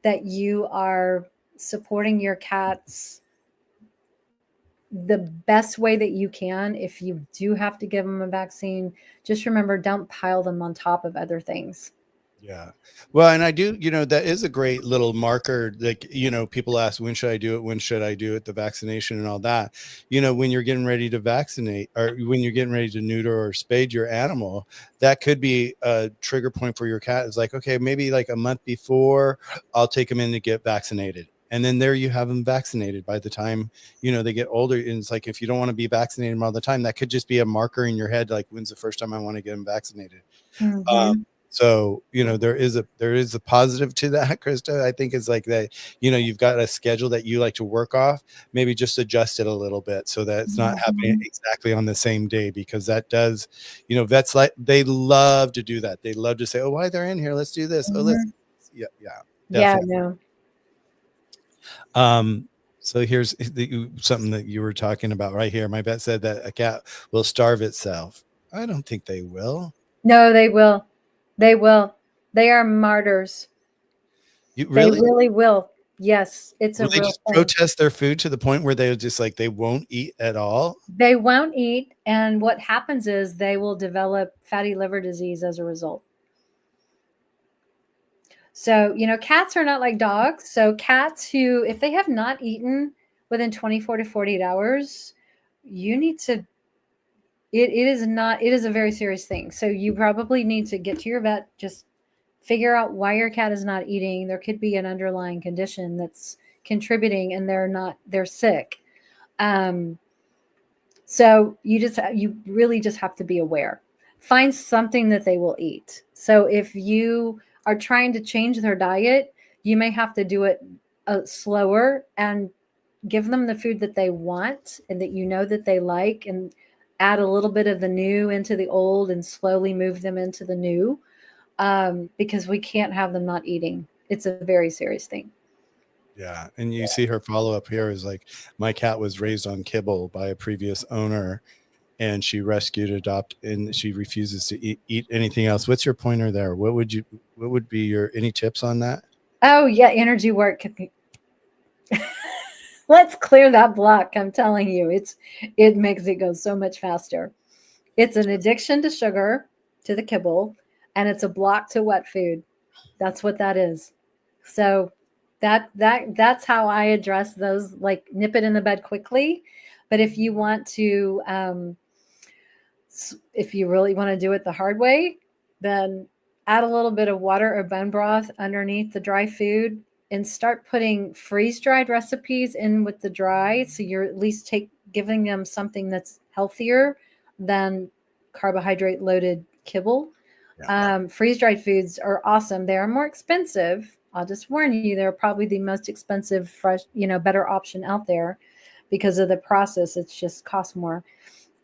that you are supporting your cats the best way that you can. If you do have to give them a vaccine, just remember, don't pile them on top of other things. Yeah. Well, and I do, that is a great little marker. Like, people ask, when should I do it? When should I do it? The vaccination and all that. When you're getting ready to vaccinate, or when you're getting ready to neuter or spade your animal, that could be a trigger point for your cat. It's like, okay, maybe like a month before, I'll take them in to get vaccinated. And then there you have them vaccinated by the time, they get older. And it's like, if you don't want to be vaccinated all the time, that could just be a marker in your head. Like, when's the first time I want to get them vaccinated? Um, Mm-hmm. so, there is a positive to that, Krista. I think it's like that, you've got a schedule that you like to work off, maybe just adjust it a little bit so that it's not happening Mm-hmm. exactly on the same day, because that does, vets, like, they love to do that. They love to say, oh, why they're in here, let's do this. Oh, let's, Mm-hmm. yeah, yeah, Yeah, definitely. no. So here's something that you were talking about right here. My vet said that a cat will starve itself. I don't think they will. No, they will. They will. They are martyrs. You They really? really will. Yes, it's a Will they real just thing. protest their food to the point where they just like they won't eat at all? They won't eat, and what happens is they will develop fatty liver disease as a result. So, cats are not like dogs. So, cats who, if they have not eaten within 24 to 48 hours, you need to, it is not, it is a very serious thing. So, you probably need to get to your vet, just figure out why your cat is not eating. There could be an underlying condition that's contributing, and they're sick. Um, So you really just have to be aware. Find something that they will eat. So if you are trying to change their diet, you may have to do it slower and give them the food that they want and that you know that they like, and add a little bit of the new into the old and slowly move them into the new, because we can't have them not eating. It's a very serious thing. Yeah. And you see her follow up here is like, my cat was raised on kibble by a previous owner and she rescued, adopt, and she refuses to eat anything else. What's your pointer there? What would be your, any tips on that? Oh yeah, energy work. Let's clear that block. I'm telling you, it makes it go so much faster. It's an addiction to sugar, to the kibble, and it's a block to wet food. That's what that is. So that's how I address those, like nip it in the bud quickly. But if you want to, if you really want to do it the hard way, then add a little bit of water or bone broth underneath the dry food and start putting freeze dried recipes in with the dry. So you're at least giving them something that's healthier than carbohydrate loaded kibble. Yeah. Freeze dried foods are awesome. They are more expensive. I'll just warn you, they're probably the most expensive, fresh, better option out there because of the process. It's just costs more.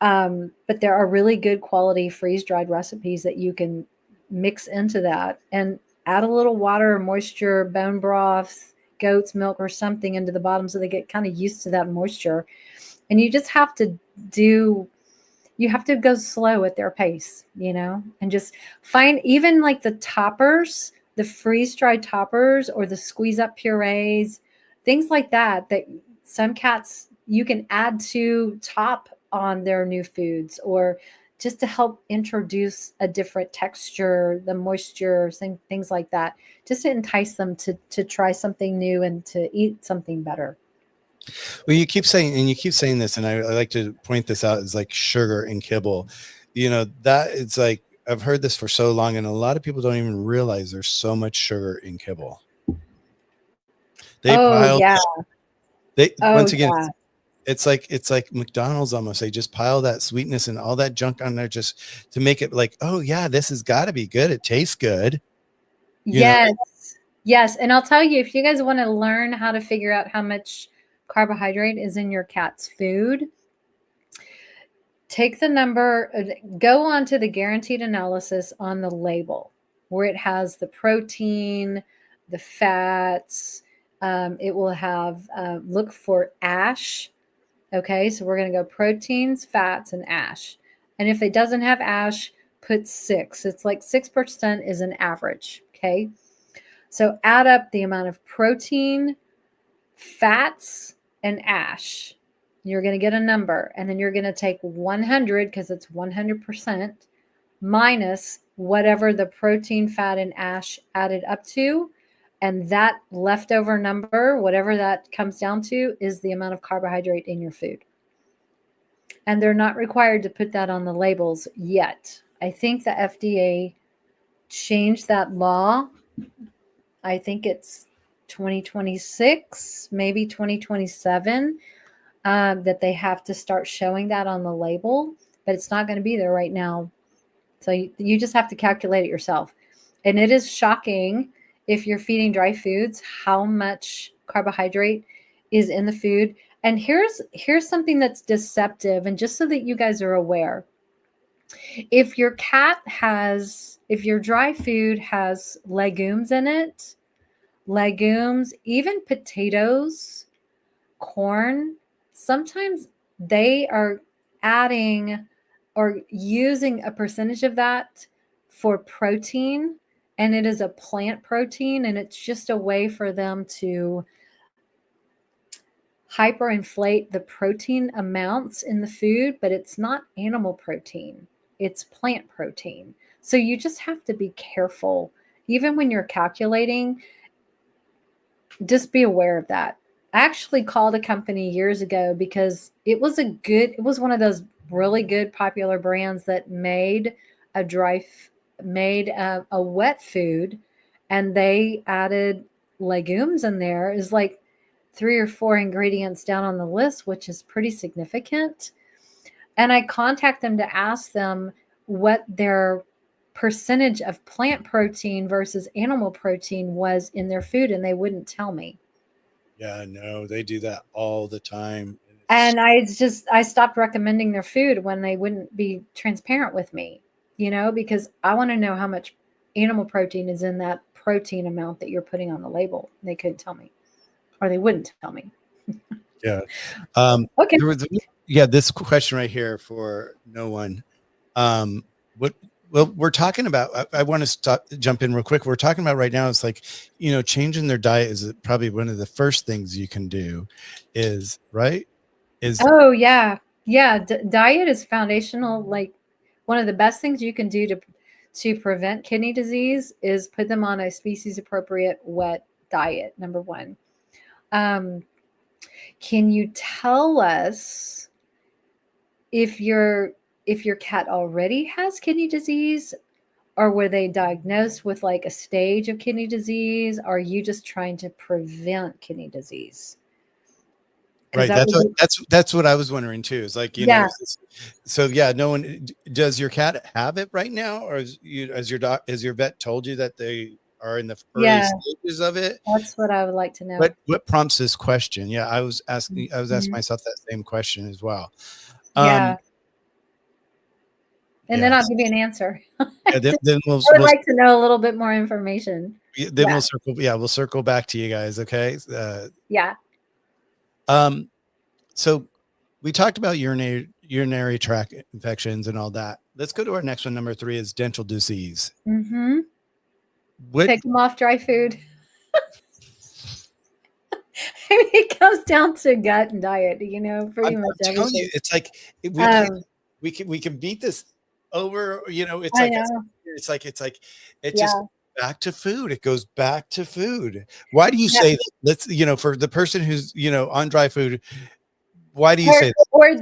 But there are really good quality freeze dried recipes that you can mix into that and add a little water, moisture, bone broth, goat's milk, or something into the bottom so they get kind of used to that moisture. And you just have to go slow at their pace, and just find even like the toppers, the freeze dried toppers or the squeeze up purees, things like that some cats you can add to top on their new foods, or just to help introduce a different texture, the moisture, things like that, just to entice them to try something new and to eat something better. Well, you keep saying this, and I like to point this out, is like sugar and kibble. That it's like, I've heard this for so long, and a lot of people don't even realize there's so much sugar in kibble. They Oh pile, yeah. they, Oh once again, yeah. it's like McDonald's almost. They just pile that sweetness and all that junk on there just to make it like, oh yeah, this has got to be good. It tastes good. You know, Yes. Yes. And I'll tell you, if you guys want to learn how to figure out how much carbohydrate is in your cat's food, take the number, go on to the guaranteed analysis on the label where it has the protein, the fats. It will have, look for ash. Okay. So we're going to go proteins, fats, and ash. And if it doesn't have ash, put 6. It's like 6% is an average. Okay. So add up the amount of protein, fats, and ash. You're going to get a number, and then you're going to take 100 because it's 100% minus whatever the protein, fat, and ash added up to. And that leftover number, whatever that comes down to, is the amount of carbohydrate in your food. And they're not required to put that on the labels yet. I think the FDA changed that law. I think it's 2026, maybe 2027, that they have to start showing that on the label, but it's not going to be there right now. So you just have to calculate it yourself. And it is shocking if you're feeding dry foods, how much carbohydrate is in the food. And here's something that's deceptive. And just so that you guys are aware, if your dry food has legumes in it, even potatoes, corn, sometimes they are adding or using a percentage of that for protein, and it is a plant protein, and it's just a way for them to hyperinflate the protein amounts in the food, but it's not animal protein, it's plant protein. So you just have to be careful. Even when you're calculating, just be aware of that. I actually called a company years ago because it was one of those really good popular brands that made a wet food, and they added legumes in there. Is like 3 or 4 ingredients down on the list, which is pretty significant. And I contact them to ask them what their percentage of plant protein versus animal protein was in their food, and they wouldn't tell me. Yeah, no, they do that all the time. And I stopped recommending their food when they wouldn't be transparent with me, because I want to know how much animal protein is in that protein amount that you're putting on the label. They couldn't tell me, or they wouldn't tell me. Yeah. Okay. There was, yeah, this question right here for no one. Um, what, well, we're talking about, I want to jump in real quick. We're talking about right now, it's like, changing their diet is probably one of the first things you can do is, right? Oh yeah. Yeah. Diet is foundational. Like one of the best things you can do to prevent kidney disease is put them on a species appropriate wet diet. Number one. Um, can you tell us if your cat already has kidney disease, or were they diagnosed with like a stage of kidney disease? Or are you just trying to prevent kidney disease? Because Right. that That's would what be, that's what I was wondering too. Is like, yeah, so yeah, no one does your cat have it right now, or has your vet told you that they are in the early yeah, stages of it? that's what I would like to know. What prompts this question? Yeah, I was asking Mhm. myself that same question as well. Yeah, Um, and then I'll yes. give you an answer. Yeah, I then would like to know a little bit more information. Yeah, we'll circle back to you guys. Okay. yeah. Um, so we talked about urinary tract infections and all that. Let's go to our next one. Number 3 is dental disease. Mhm. What Take them off dry food. It comes down to gut and diet, pretty much I'm telling you, everything. it's like we can't Um, we can beat this over. It's I like know. it just Yeah. back to food. It goes back to food. Why do you Yeah. say that? Let's for the person who's on dry food. Why do you Or say that? or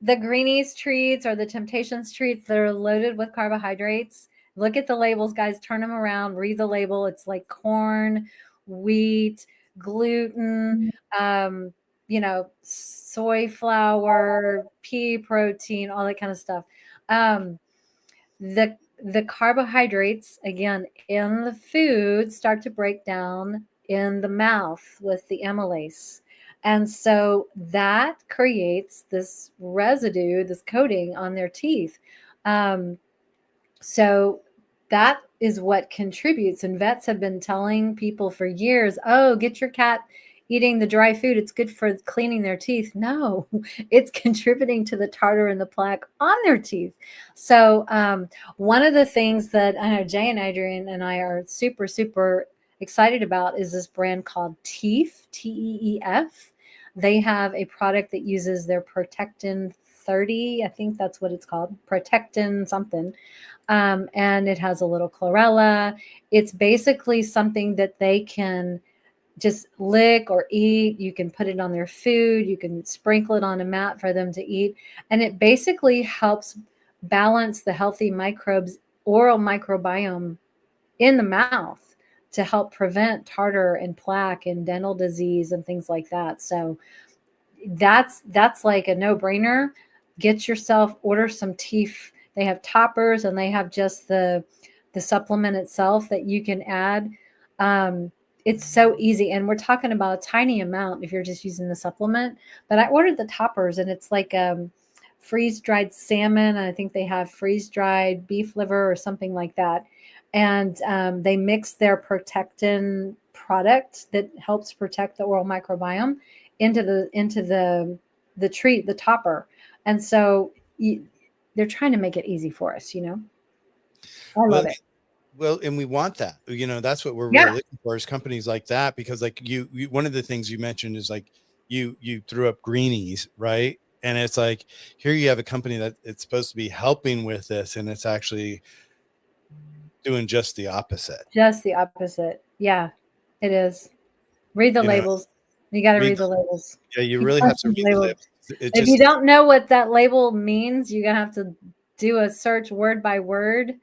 the greenies treats or the temptations treats that are loaded with carbohydrates. Look at the labels, guys. Turn them around. Read the label. It's like corn, wheat, gluten, soy flour, pea protein, all that kind of stuff. Um, the carbohydrates again in the food start to break down in the mouth with the amylase, and so that creates this residue, this coating on their teeth. Um, so that is what contributes, and vets have been telling people for years, oh, get your cat eating the dry food, it's good for cleaning their teeth. No, it's contributing to the tartar and the plaque on their teeth. So one of the things that I know Jay and Adrian and I are super super excited about is this brand called Teef, Teef. They have a product that uses their Protectin 30, I think that's what it's called, Protectin something, and it has a little chlorella. It's basically something that they can just lick or eat. You can put it on their food. You can sprinkle it on a mat for them to eat. And it basically helps balance the healthy microbes, oral microbiome in the mouth to help prevent tartar and plaque and dental disease and things like that. So that's like a no-brainer. Get yourself, order some teeth. They have toppers and they have just the supplement itself that you can add. Um, it's so easy, and we're talking about a tiny amount if you're just using the supplement. But I ordered the toppers, and it's like freeze dried salmon. And I think they have freeze dried beef liver or something like that. And they mix their protectin product that helps protect the oral microbiome into the treat, the topper. And so they're trying to make it easy for us. I Well, love it. and we want that. That's what we're Yeah, really looking for is companies like that, because like one of the things you mentioned is like you threw up greenies, right? And it's like here you have a company that it's supposed to be helping with this, and it's actually doing just the opposite. just the opposite. Yeah, it is. Read the You know, labels. You got to read read the labels. Yeah, you You really have to question the read the labels. labels. It If you just don't know what that label means, you're gonna have to do a search word by word.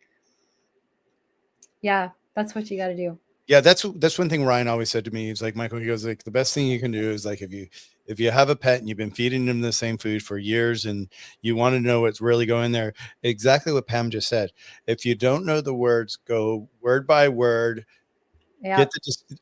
Yeah, that's what you got to do. Yeah, that's one thing Ryan always said to me. He's like, Michael, he goes like, the best thing you can do is like if you have a pet and you've been feeding them the same food for years and you want to know what's really going there, exactly what Pam just said. If you don't know the words, go word by word, Yeah, get the just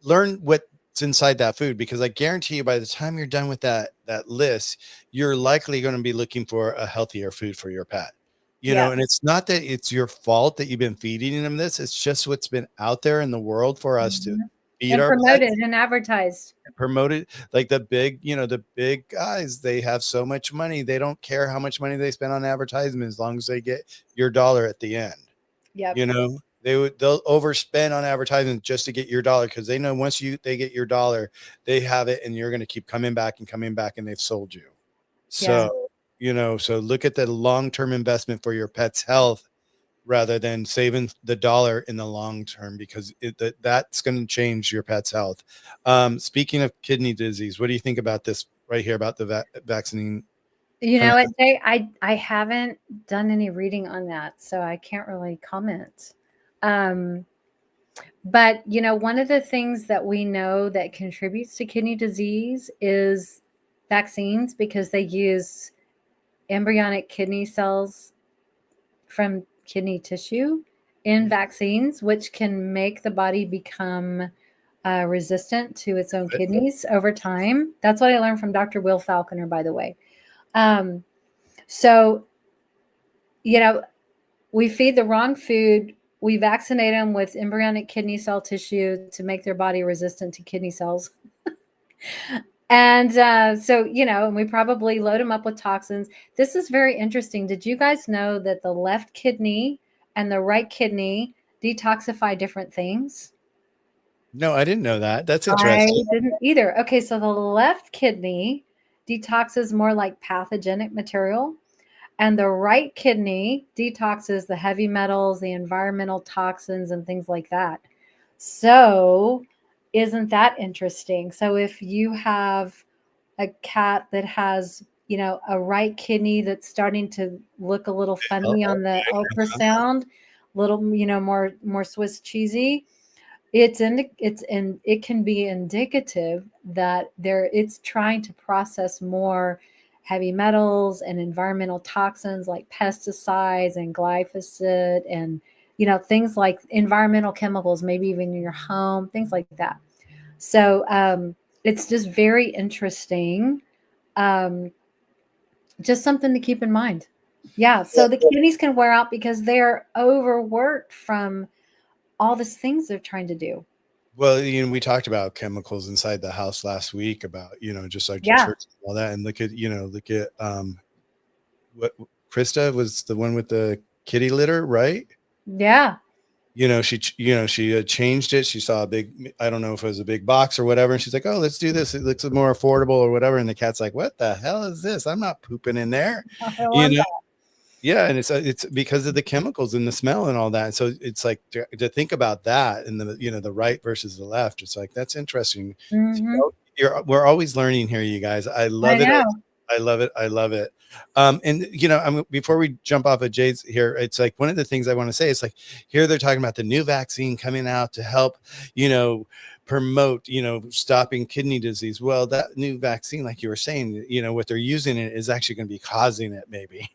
learn what inside that food, because I guarantee you by the time you're done with that list, you're likely going to be looking for a healthier food for your pet. Yeah. And it's not that it's your fault that you've been feeding them this. It's just what's been out there in the world for us to Mhm. feed And our promoted pets and advertised. and promote it. Like the big guys, they have so much money. They don't care how much money they spend on advertisement as long as they get your dollar at the end. Yep. They'll overspend on advertising just to get your dollar, because they know once they get your dollar, they have it, and you're going to keep coming back and coming back, and they've sold you. Yeah. So, so look at the long-term investment for your pet's health rather than saving the dollar in the long term, because that's going to change your pet's health. Speaking of kidney disease, what do you think about this right here about the vaccine? You Coming know what, out? Jay? I haven't done any reading on that, so I can't really comment. Um, but one of the things that we know that contributes to kidney disease is vaccines, because they use embryonic kidney cells from kidney tissue in vaccines, which can make the body become resistant to its own kidneys over time. That's what I learned from Dr. Will Falconer, by the way. Um, so, you know, we feed the wrong food. We vaccinate them with embryonic kidney cell tissue to make their body resistant to kidney cells. And and we probably load them up with toxins. This is very interesting. Did you guys know that the left kidney and the right kidney detoxify different things? No, I didn't know that. That's I interesting. didn't either. Okay, so the left kidney detoxes more like pathogenic material, and the right kidney detoxes the heavy metals, the environmental toxins, and things like that. So, isn't that interesting? So, if you have a cat that has, a right kidney that's starting to look a little Oh, funny on the okay. ultrasound, little, more Swiss cheesy, it can be indicative that it's trying to process more heavy metals and environmental toxins like pesticides and glyphosate and things like environmental chemicals, maybe even in your home, things like that. So it's just very interesting. Um, just something to keep in mind. Yeah. So the kidneys can wear out because they're overworked from all these things they're trying to do. Well, we talked about chemicals inside the house last week about, just like Yeah. church and all that. And look at what Krista was the one with the kitty litter, right? Yeah. She had changed it. She saw a big, I don't know if it was a big box or whatever. And she's like, oh, let's do this. It looks more affordable or whatever. And the cat's like, what the hell is this? I'm not pooping in there. I You love know? that. Yeah. And it's because of the chemicals and the smell and all that. So it's like to think about that and the right versus the left. It's like, that's interesting. Mhm. We're always learning here, you guys. I I love it. know. I love it. I love it. And before we jump off of Jade's here, it's like one of the things I want to say is like here they're talking about the new vaccine coming out to help, promote, stopping kidney disease. Well, that new vaccine, like you were saying, what they're using it is actually going to be causing it, maybe.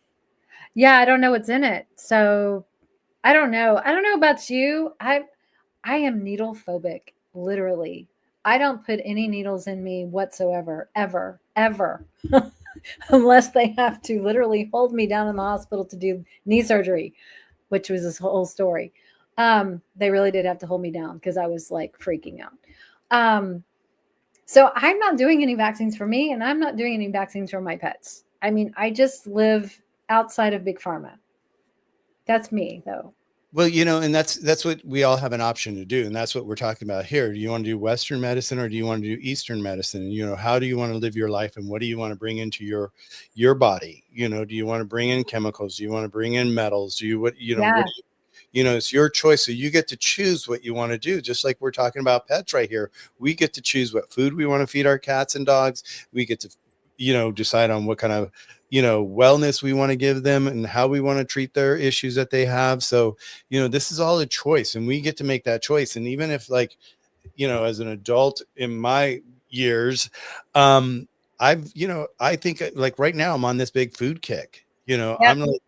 Yeah, I don't know what's in it. So, I don't know. I don't know about you. I am needle phobic, literally. I don't put any needles in me whatsoever, ever, ever, unless they have to literally hold me down in the hospital to do knee surgery, which was this whole story. They really did have to hold me down because I was like freaking out. Um, So I'm not doing any vaccines for me, and I'm not doing any vaccines for my pets. I mean, I just live outside of big pharma. That's me, though. Well, and that's what we all have an option to do, and that's what we're talking about here. Do you want to do Western medicine or do you want to do Eastern medicine? And how do you want to live your life, and what do you want to bring into your body? Do you want to bring in chemicals? Do you want to bring in metals? Do you what Yeah, do it's your choice. So you get to choose what you want to do. Just like we're talking about pets right here, we get to choose what food we want to feed our cats and dogs. We get to decide on what kind of wellness we want to give them and how we want to treat their issues that they have. So this is all a choice, and we get to make that choice. And even if, like, as an adult in my years, I think like right now I'm on this big food kick. yep. I'm like,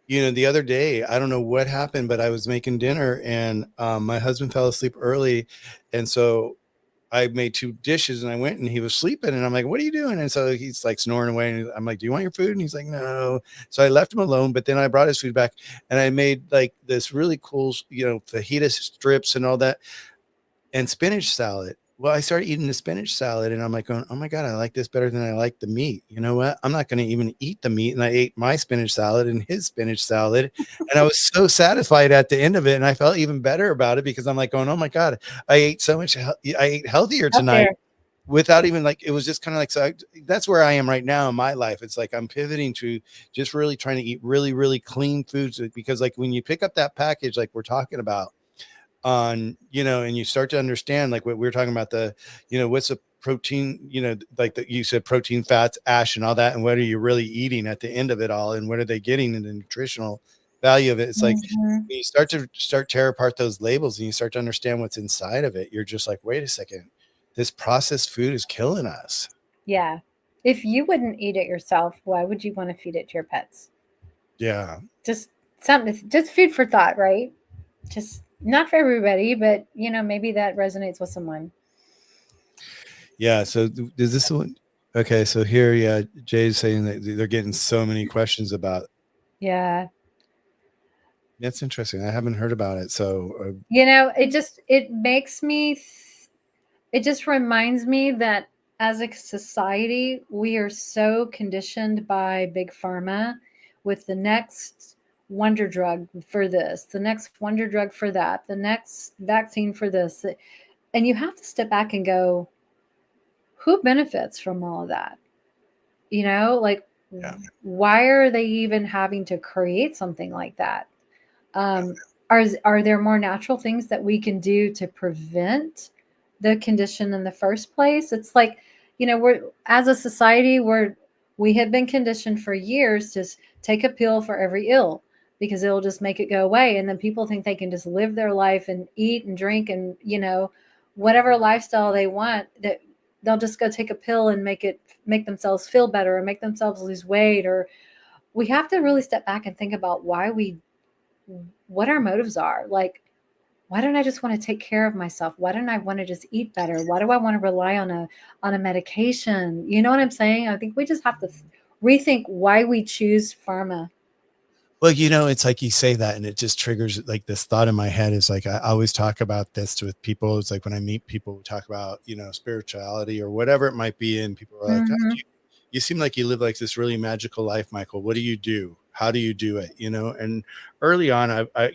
the other day, I don't know what happened, but I was making dinner and my husband fell asleep early. And so I made 2 dishes and I went and he was sleeping and I'm like, what are you doing? And so he's like snoring away and I'm like, do you want your food? And he's like, no. So I left him alone, but then I brought his food back and I made like this really cool, fajita strips and all that and spinach salad. Well, I started eating the spinach salad and I'm like going, oh my God, I like this better than I like the meat. You know what? I'm not going to even eat the meat. And I ate my spinach salad and his spinach salad. And I was so satisfied at the end of it. And I felt even better about it because I'm like going, oh my God, I ate so much. I ate healthier Out tonight there. without even like, it was just kind of like, so that's where I am right now in my life. It's like, I'm pivoting to just really trying to eat really, really clean foods because like when you pick up that package, like we're talking about, on and you start to understand like what we were talking about what's the protein, like that you said, protein, fats, ash and all that, and what are you really eating at the end of it all, and what are they getting in the nutritional value of it. It's like Mhm. when you start tear apart those labels and you start to understand what's inside of it, you're just like, wait a second, this processed food is killing us. Yeah. If you wouldn't eat it yourself, why would you want to feed it to your pets? Yeah. Just something, just food for thought, right? Just not for everybody, but maybe that resonates with someone. Yeah. So is this one? Okay. So here, yeah, Jay's saying that they're getting so many questions about. Yeah. That's interesting. I haven't heard about it. So It just reminds me that as a society, we are so conditioned by big pharma with the next wonder drug for this, the next wonder drug for that, the next vaccine for this. And you have to step back and go, who benefits from all of that? Like, yeah. why are they even having to create something like that? Um, are there more natural things that we can do to prevent the condition in the first place? It's like, we're as a society, we have been conditioned for years to take a pill for every ill because it'll just make it go away. And then people think they can just live their life and eat and drink and, whatever lifestyle they want, that they'll just go take a pill and make themselves feel better or make themselves lose weight. Or we have to really step back and think about what our motives are. Like, why don't I just want to take care of myself? Why don't I want to just eat better? Why do I want to rely on a medication? You know what I'm saying? I think we just have to rethink why we choose pharma. Well, it's like you say that and it just triggers like this thought in my head is like, I always talk about this with people. It's like when I meet people, we talk about, spirituality or whatever it might be. And people are like, oh, Mm-hmm. you seem like you live like this really magical life, Michael. What do you do? How do you do it? And early on, I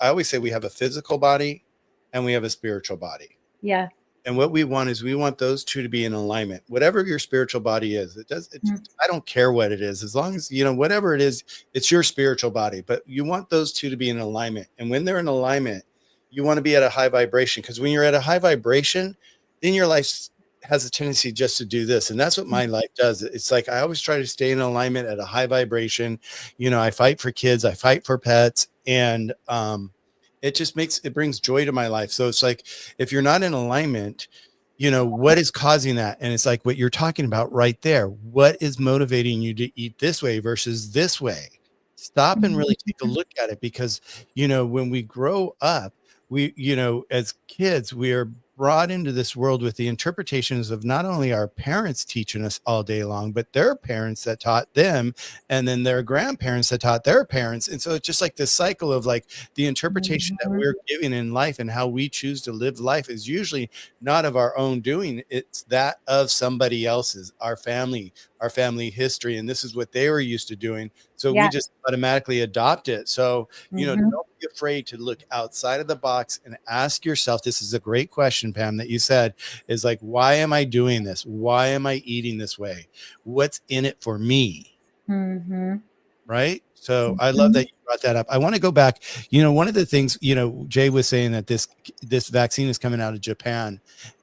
always say we have a physical body and we have a spiritual body. Yeah. And what we want is we want those two to be in alignment. Whatever your spiritual body is, I don't care what it is, as long as, whatever it is, it's your spiritual body, but you want those two to be in alignment. And when they're in alignment, you want to be at a high vibration, because when you're at a high vibration, then your life has a tendency just to do this. And that's what my life does. It's like, I always try to stay in alignment at a high vibration. I fight for kids, I fight for pets. And, it brings joy to my life. So it's like, if you're not in alignment, what is causing that? And it's like what you're talking about right there. What is motivating you to eat this way versus this way? Stop and really take a Mhm. look at it, because, when we grow up, we, as kids, we are brought into this world with the interpretations of not only our parents teaching us all day long, but their parents that taught them, and then their grandparents that taught their parents. And so it's just like this cycle of like the interpretation that Mhm. we're given in life, and how we choose to live life is usually not of our own doing. It's that of somebody else's, our family history. And this is what they were used to doing. So we Yeah. just automatically adopt it. So, Mhm. don't be afraid to look outside of the box and ask yourself, this is a great question, Pam, that you said, is like, why am I doing this? Why am I eating this way? What's in it for me? Mhm. Right. So I love that Mhm. you brought that up. I want to go back. One of the things, Jay was saying that this vaccine is coming out of Japan.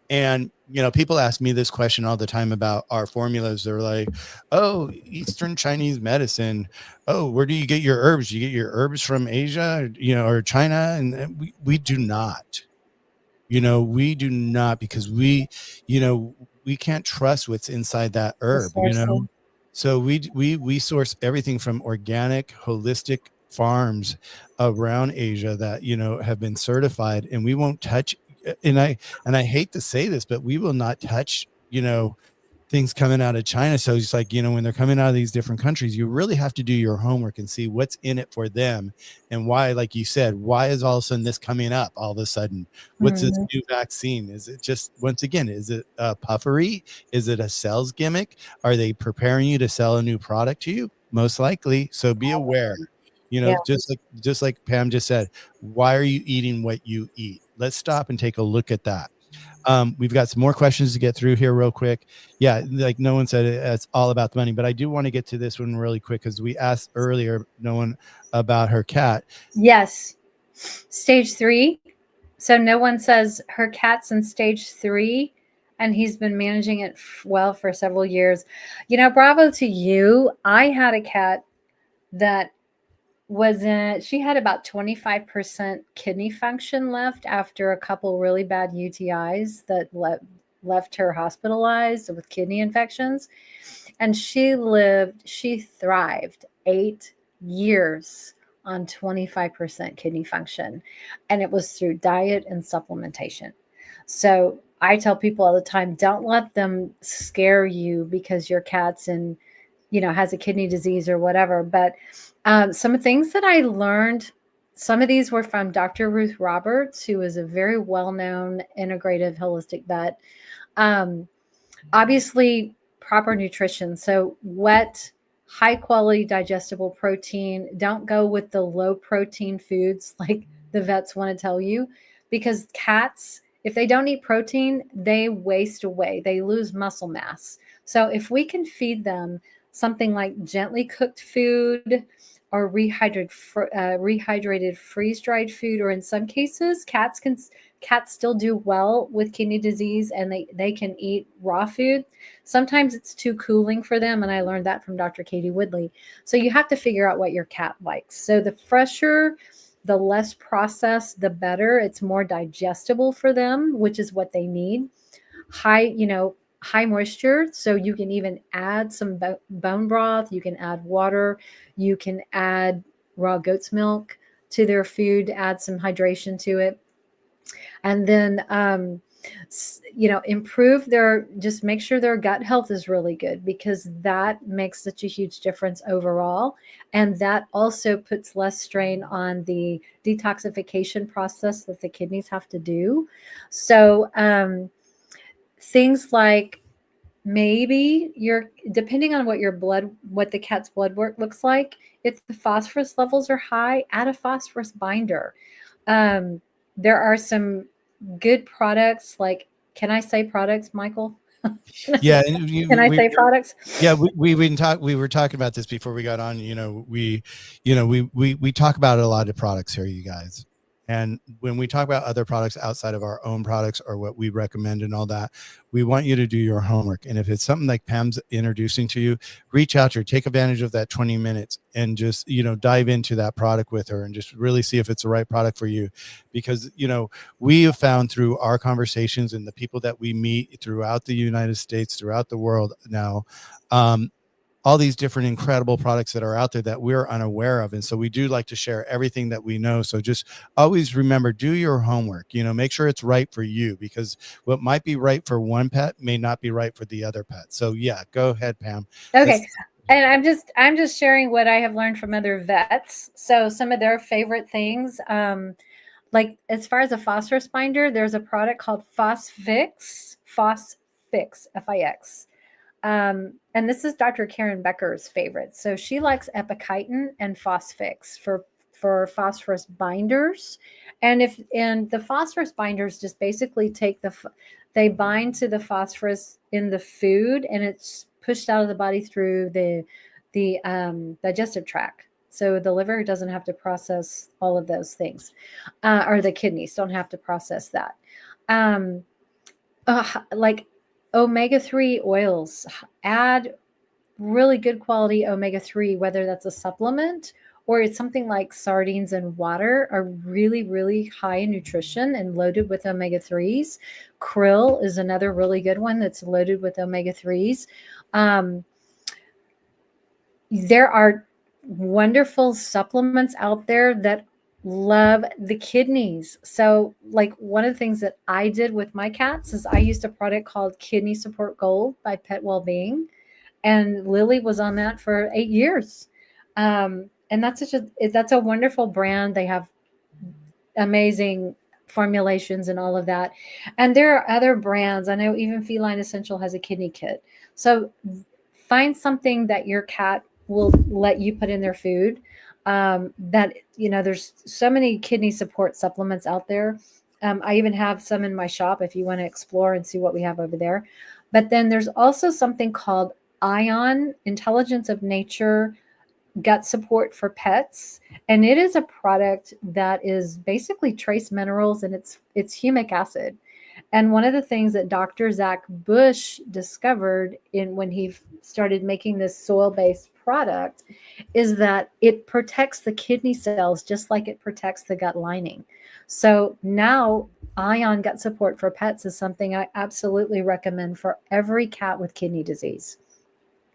And, people ask me this question all the time about our formulas. They're like, oh, Eastern Chinese medicine. Oh, where do you get your herbs? You get your herbs from Asia, or China? And we do not. We do not, because you know, we can't trust what's inside that The herb, sources. So we source everything from organic, holistic farms around Asia that, have been certified, and we won't touch and I hate to say this, but we will not touch, things coming out of China. So it's like, when they're coming out of these different countries, you really have to do your homework and see what's in it for them and why, like you said, why is all of a sudden this coming up all of a sudden? What's this new vaccine? Is it just, once again, is it puffery? Is it a sales gimmick? Are they preparing you to sell a new product to you? Most likely. So be aware, Yeah. just like Pam just said, why are you eating what you eat? Let's stop and take a look at that. We've got some more questions to get through here real quick. Yeah, like no one said it's all about the money, but I do want to get to this one really quick because we asked earlier no one about her cat. Yes. Stage 3. So no one says her cat's in stage 3 and he's been managing it well for several years. Bravo to you. I had a cat that she had about 25% kidney function left after a couple really bad UTIs that left her hospitalized with kidney infections. And she thrived 8 years on 25% kidney function. And it was through diet and supplementation. So I tell people all the time, don't let them scare you because your cat's has a kidney disease or whatever. But some things that I learned, some of these were from Dr. Ruth Roberts, who is a very well-known integrative holistic vet. Obviously, proper nutrition. So wet, high quality digestible protein. Don't go with the low protein foods like the vets want to tell you, because cats, if they don't eat protein, they waste away. They lose muscle mass. So if we can feed them something like gently cooked food or rehydrated freeze-dried food, or in some cases, cats still do well with kidney disease and they can eat raw food. Sometimes it's too cooling for them, and I learned that from Dr. Katie Woodley. So you have to figure out what your cat likes. So the fresher, the less processed, the better. It's more digestible for them, which is what they need. High moisture. So you can even add some bone broth. You can add water. You can add raw goat's milk to their food, add some hydration to it. And then, just make sure their gut health is really good, because that makes such a huge difference overall. And that also puts less strain on the detoxification process that the kidneys have to do. So, things like, maybe depending on what the cat's blood work looks like, if the phosphorus levels are high, add a phosphorus binder. There are some good products, like, can I say products, Michael? Yeah. Can I say products? Yeah, we were talking about this before we got on. We talk about a lot of products here, you guys. And when we talk about other products outside of our own products or what we recommend and all that, we want you to do your homework. And if it's something like Pam's introducing to you, reach out to her, take advantage of that 20 minutes and just, dive into that product with her and just really see if it's the right product for you. Because, we have found through our conversations and the people that we meet throughout the United States, throughout the world now, all these different incredible products that are out there that we're unaware of. And so we do like to share everything that we know. So just always remember, do your homework, make sure it's right for you, because what might be right for one pet may not be right for the other pet. So yeah, go ahead, Pam. Okay. And I'm just sharing what I have learned from other vets. So some of their favorite things, like as far as a phosphorus binder, there's a product called Phosphix, F-I-X. And this is Dr. Karen Becker's favorite. So she likes epichitin and Phosphix for phosphorus binders. And the phosphorus binders just basically they bind to the phosphorus in the food, and it's pushed out of the body through the digestive tract. So the liver doesn't have to process all of those things, or the kidneys don't have to process that. Like omega-3 oils, add really good quality omega-3, whether that's a supplement or it's something like sardines and water, are really, really high in nutrition and loaded with omega-3s. Krill is another really good one that's loaded with omega-3s. There are wonderful supplements out there that Love the kidneys. So, like, one of the things that I did with my cats is I used a product called Kidney Support Gold by Pet Wellbeing, and Lily was on that for 8 years. And that's a wonderful brand. They have amazing formulations and all of that. And there are other brands. I know even Feline Essential has a kidney kit. So find something that your cat will let you put in their food. That there's so many kidney support supplements out there. I even have some in my shop if you want to explore and see what we have over there. But then there's also something called Ion Intelligence of Nature gut support for pets, and it is a product that is basically trace minerals, and it's humic acid. And one of the things that Dr. Zach Bush discovered in when he started making this soil-based product is that it protects the kidney cells just like it protects the gut lining. So now Ion Gut Support for Pets is something I absolutely recommend for every cat with kidney disease.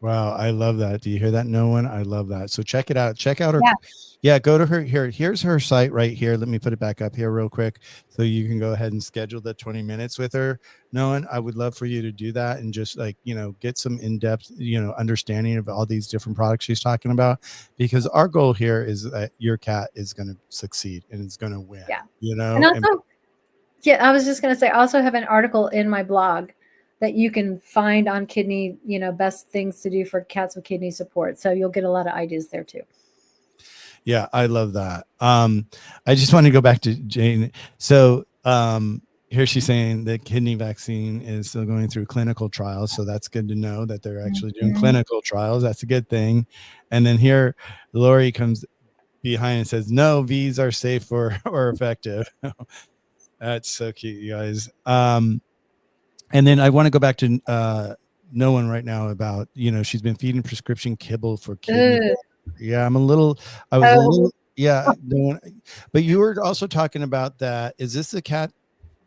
Wow, I love that. Do you hear that? No one. I love that. So check it out. Check out her. Yeah. Yeah, go to her here. Here's her site right here. Let me put it back up here real quick so you can go ahead and schedule the 20 minutes with her. No one, I would love for you to do that and just like, get some in-depth, understanding of all these different products she's talking about, because our goal here is that your cat is going to succeed and it's going to win, Yeah. And and also, yeah, I was just going to say, I also have an article in my blog that you can find on kidney, best things to do for cats with kidney support. So you'll get a lot of ideas there too. yeah, I love that. I just want to go back to Jane. So, here she's saying the kidney vaccine is still going through clinical trials. So that's good to know that they're actually doing Mhm. clinical trials. That's a good thing. And then here, Lori comes behind and says, no, V's are safe or effective. That's so cute, you guys. And then I want to go back to no one right now about, she's been feeding prescription kibble for kidney. Ugh. Yeah, I was a Oh, little, yeah, no one, but you were also talking about that. Is this a cat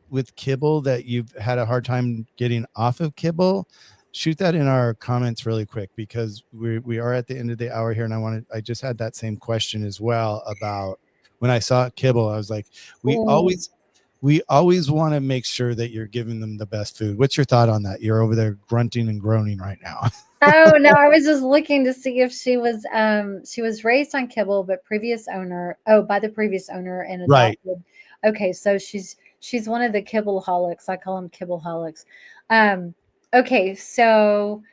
with kibble that you've had a hard time getting off of kibble? Shoot that in our comments really quick, because we are at the end of the hour here, and I just had that same question as well about when I saw kibble. I was like, we oh. always we always want to make sure that you're giving them the best food. What's your thought on that? You're over there grunting and groaning right now. Oh no, I was just looking to see if she was raised on kibble, but by the previous owner and Right. adopted. Okay, so she's one of the kibble holics. I call them kibble holics. Um, okay, so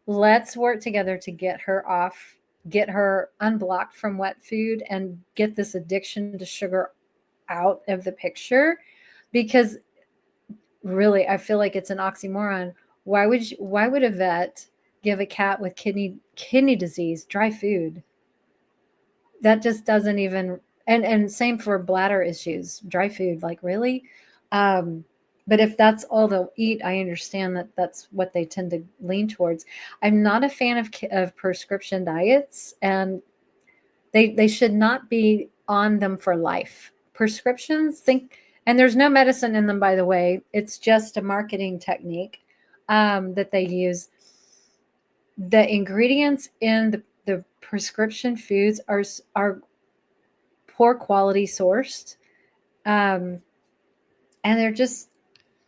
let's work together to get her unblocked from wet food and get this addiction to sugar out of the picture, because really I feel like it's an oxymoron. Why would a vet give a cat with kidney disease dry food? That just doesn't even. And same for bladder issues, dry food, like, really. um but if that's all they'll eat, I understand that that's what they tend to lean towards. I'm not a fan of prescription diets, and they should not be on them for life. Prescriptions, think, and there's no medicine in them, by the way. It's just a marketing technique that they use. The ingredients in the prescription foods are poor quality sourced, um, and they're just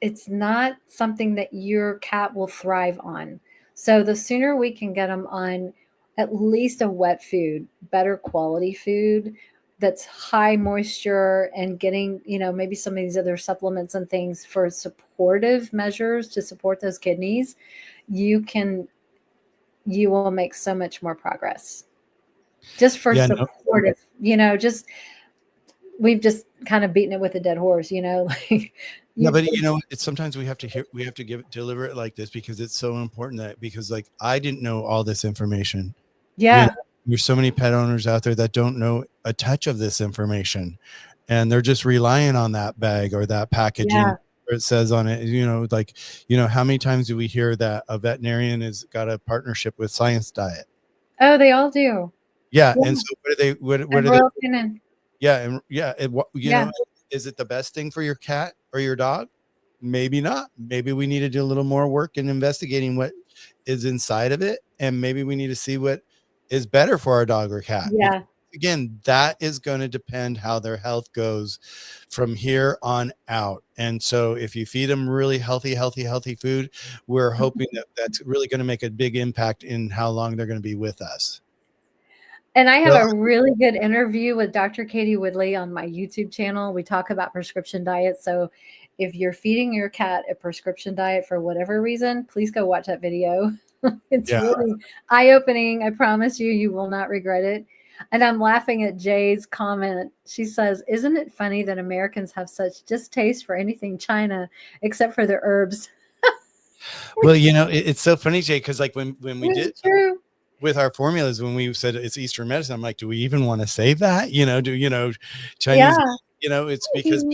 it's not something that your cat will thrive on. So the sooner we can get them on at least a wet food, better quality food that's high moisture, and getting, maybe some of these other supplements and things for supportive measures to support those kidneys, you can you will make so much more progress. Just for Yeah. No, supportive, just we've just kind of beaten it with a dead horse, like yeah, you. but it's sometimes we have to deliver it like this because it's so important, that because like I didn't know all this information. You know, Yeah, there's so many pet owners out there that don't know a touch of this information, and they're just relying on that bag or that packaging yeah. where it says on it, like, how many times do we hear that a veterinarian has got a partnership with Science Diet? Oh, they all do. Yeah, Yeah, and so what and are they? Royal Canin. Yeah, and yeah, Yeah, is it the best thing for your cat or your dog? Maybe not. Maybe we need to do a little more work in investigating what is inside of it, and maybe we need to see what is better for our dog or cat. yeah. again, that is going to depend how their health goes from here on out. And so if you feed them really healthy food, we're hoping that that's really going to make a big impact in how long they're going to be with us. And I have So a really good interview with Dr. Katie Woodley on my YouTube channel. We talk about prescription diets. So if you're feeding your cat a prescription diet for whatever reason, please go watch that video. It's yeah, really eye-opening. I promise you, you will not regret it. And I'm laughing at Jay's comment. She says, "Isn't it funny that Americans have such distaste for anything China except for the herbs?" well, it's so funny, Jay, because like when we did It's true. with our formulas, when we said it's Eastern medicine, I'm like, do we even want to say that? Chinese, Yeah. it's because,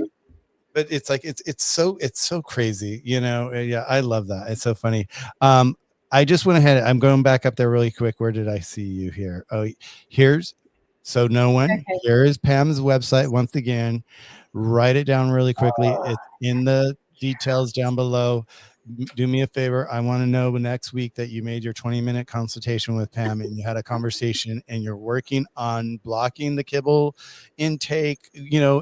but it's like, it's so crazy, yeah, I love that. It's so funny. I just went ahead. I'm going back up there really quick. Where did I see you here? Oh, so no one, Okay. here is Pam's website. Once again, write it down really quickly. It's in the details down below. Do me a favor. I want to know next week that you made your 20-minute consultation with Pam and you had a conversation and you're working on blocking the kibble intake,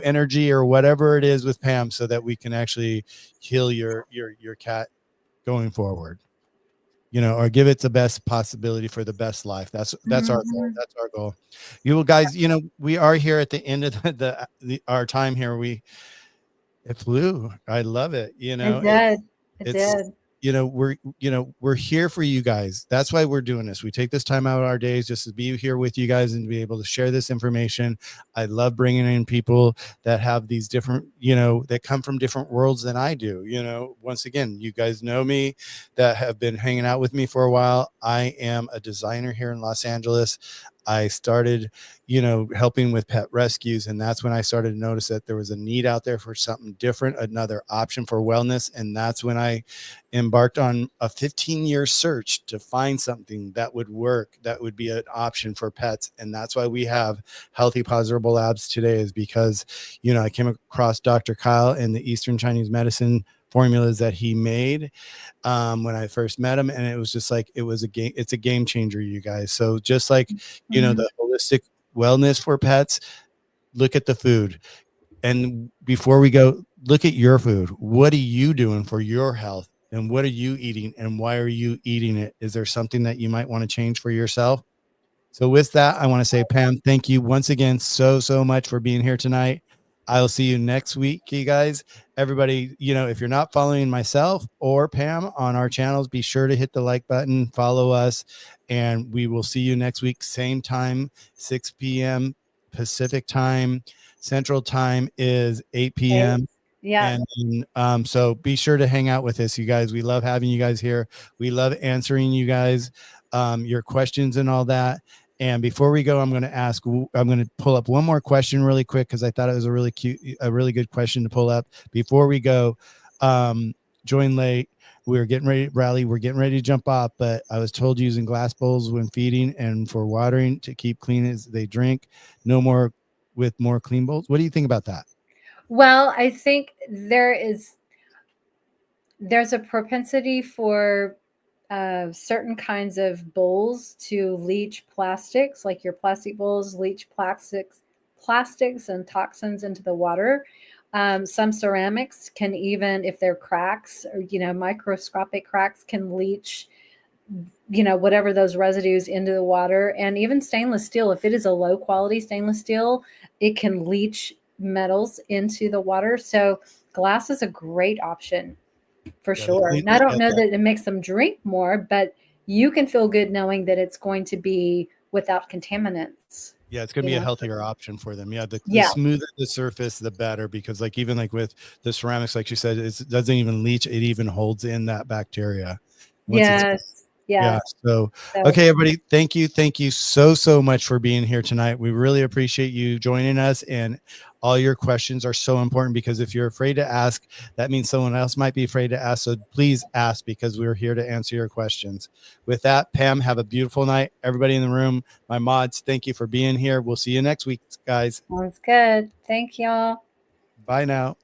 energy or whatever it is with Pam, so that we can actually heal your cat going forward, or give it the best possibility for the best life. That's our goal. Mhm. That's our goal. You will, guys, we are here at the end of our time here. It flew. I love it. It did. It It's, did. we're here for you guys. That's why we're doing this. We take this time out of our days just to be here with you guys and to be able to share this information. I love bringing in people that have these different, that come from different worlds than I do. Once again, you guys know me, that have been hanging out with me for a while. I am a designer here in Los Angeles. I started, helping with pet rescues. And that's when I started to notice that there was a need out there for something different, another option for wellness. And that's when I embarked on a 15-year search to find something that would work, that would be an option for pets. And that's why we have Healthy Paws Herbal Labs today, is because, I came across Dr. Kyle and the Eastern Chinese medicine formulas that he made when I first met him. And it was just like, it's a game changer, you guys. So just like, Mhm. the holistic wellness for pets, look at the food. And before we go, look at your food. What are you doing for your health? And what are you eating? And why are you eating it? Is there something that you might want to change for yourself? So with that, I want to say, Pam, thank you once again so much for being here tonight. I'll see you next week, you guys. Everybody, if you're not following myself or Pam on our channels, be sure to hit the like button, follow us, and we will see you next week, same time, 6 p.m. Pacific time. Central time is 8 Okay. p.m. Yeah. And so be sure to hang out with us, you guys. We love having you guys here. We love answering you guys, your questions and all that. And before we go, I'm going to pull up one more question really quick, because I thought it was a really good question to pull up before we go. Join late. We're getting ready to rally. We're getting ready to jump off, but I was told using glass bowls when feeding and for watering to keep clean as they drink. No more with more clean bowls. What do you think about that? Well, I think there's a propensity for certain kinds of bowls to leach plastics, like your plastic bowls leach plastics and toxins into the water. Some ceramics can, even if they're cracks or microscopic cracks, can leach whatever those residues into the water. And even stainless steel, if it is a low quality stainless steel, it can leach metals into the water. So glass is a great option for Yeah, the sure. clean, And I don't yeah, know that it makes them drink more, but you can feel good knowing that it's going to be without contaminants. yeah, it's going to be a healthier option for them. Yeah, the Yeah. smoother the surface, the better, because like even like with the ceramics, like you said, it doesn't even leach; it even holds in that bacteria once it's. Yes. Yeah. Yes. So, So okay, everybody, thank you. Thank you so much for being here tonight. We really appreciate you joining us, and all your questions are so important, because if you're afraid to ask, that means someone else might be afraid to ask. So please ask, because we're here to answer your questions. With that, Pam, have a beautiful night. Everybody in the room, my mods, thank you for being here. We'll see you next week, guys. sounds good. Thank y'all. Bye now.